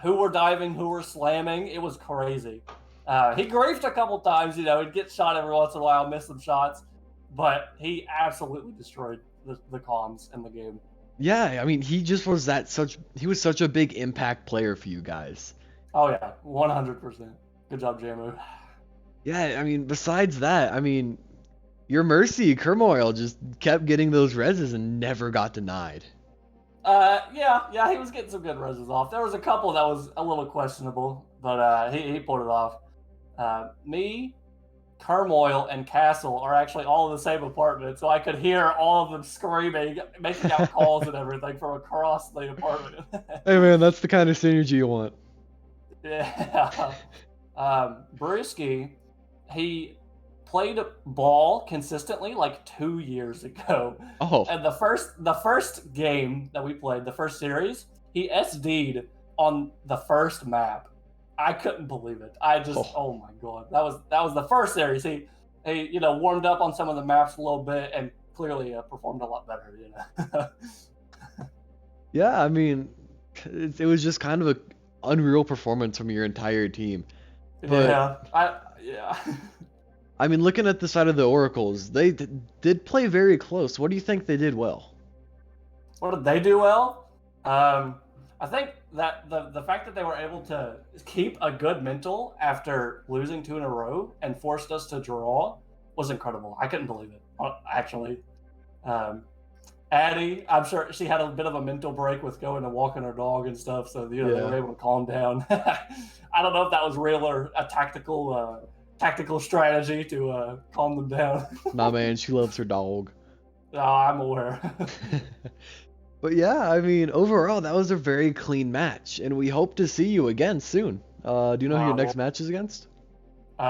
Speaker 7: who were diving, who were slamming. It was crazy. He griefed a couple times, you know, he'd get shot every once in a while, miss some shots, but he absolutely destroyed the comms in the game.
Speaker 1: Yeah, I mean, he just was he was such a big impact player for you guys.
Speaker 7: Oh yeah, 100%. Good job, Jamu.
Speaker 1: Yeah, I mean, besides that, I mean, your Mercy, Kermoil, just kept getting those reses and never got denied.
Speaker 7: Yeah, he was getting some good reses off. There was a couple that was a little questionable, but he pulled it off. Me, Kermoil, and Castle are actually all in the same apartment, so I could hear all of them screaming, making out calls and everything from across the apartment.
Speaker 1: Hey man, that's the kind of synergy you want.
Speaker 7: Yeah. Brewski, he played ball consistently like 2 years ago.
Speaker 1: Oh,
Speaker 7: And the first game that we played, the first series, he SD'd on the first map. I couldn't believe it. Oh my god, that was the first series. He warmed up on some of the maps a little bit and clearly performed a lot better.
Speaker 1: yeah. I mean, it was just kind of a unreal performance from your entire team. But
Speaker 7: yeah.
Speaker 1: I mean, looking at the side of the Oracles, they did play very close. What do you think they did well?
Speaker 7: What did they do well? I think that the fact that they were able to keep a good mental after losing 2 in a row and forced us to draw was incredible. I couldn't believe it, actually. Addie, I'm sure she had a bit of a mental break with going and walking her dog and stuff, so they were able to calm down. I don't know if that was real or a tactical strategy to calm them down.
Speaker 1: Nah, man, she loves her dog.
Speaker 7: No, I'm aware.
Speaker 1: But yeah, I mean, overall, that was a very clean match, and we hope to see you again soon. Do you know who your next match is against?
Speaker 7: One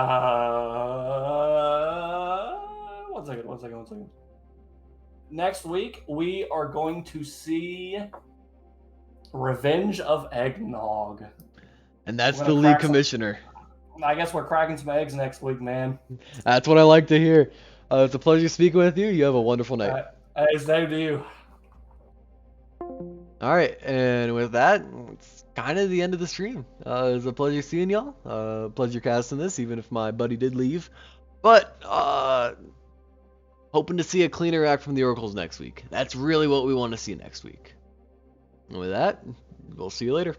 Speaker 7: second. Next week, we are going to see Revenge of Eggnog.
Speaker 1: And that's the league commissioner.
Speaker 7: I guess we're cracking some eggs next week, man.
Speaker 1: That's what I like to hear. It's a pleasure speaking with you. You have a wonderful night.
Speaker 7: Hey, same to you.
Speaker 1: All right, and with that, it's kind of the end of the stream. It was a pleasure seeing y'all. Pleasure casting this, even if my buddy did leave. But hoping to see a cleaner act from the Oracles next week. That's really what we want to see next week. And with that, we'll see you later.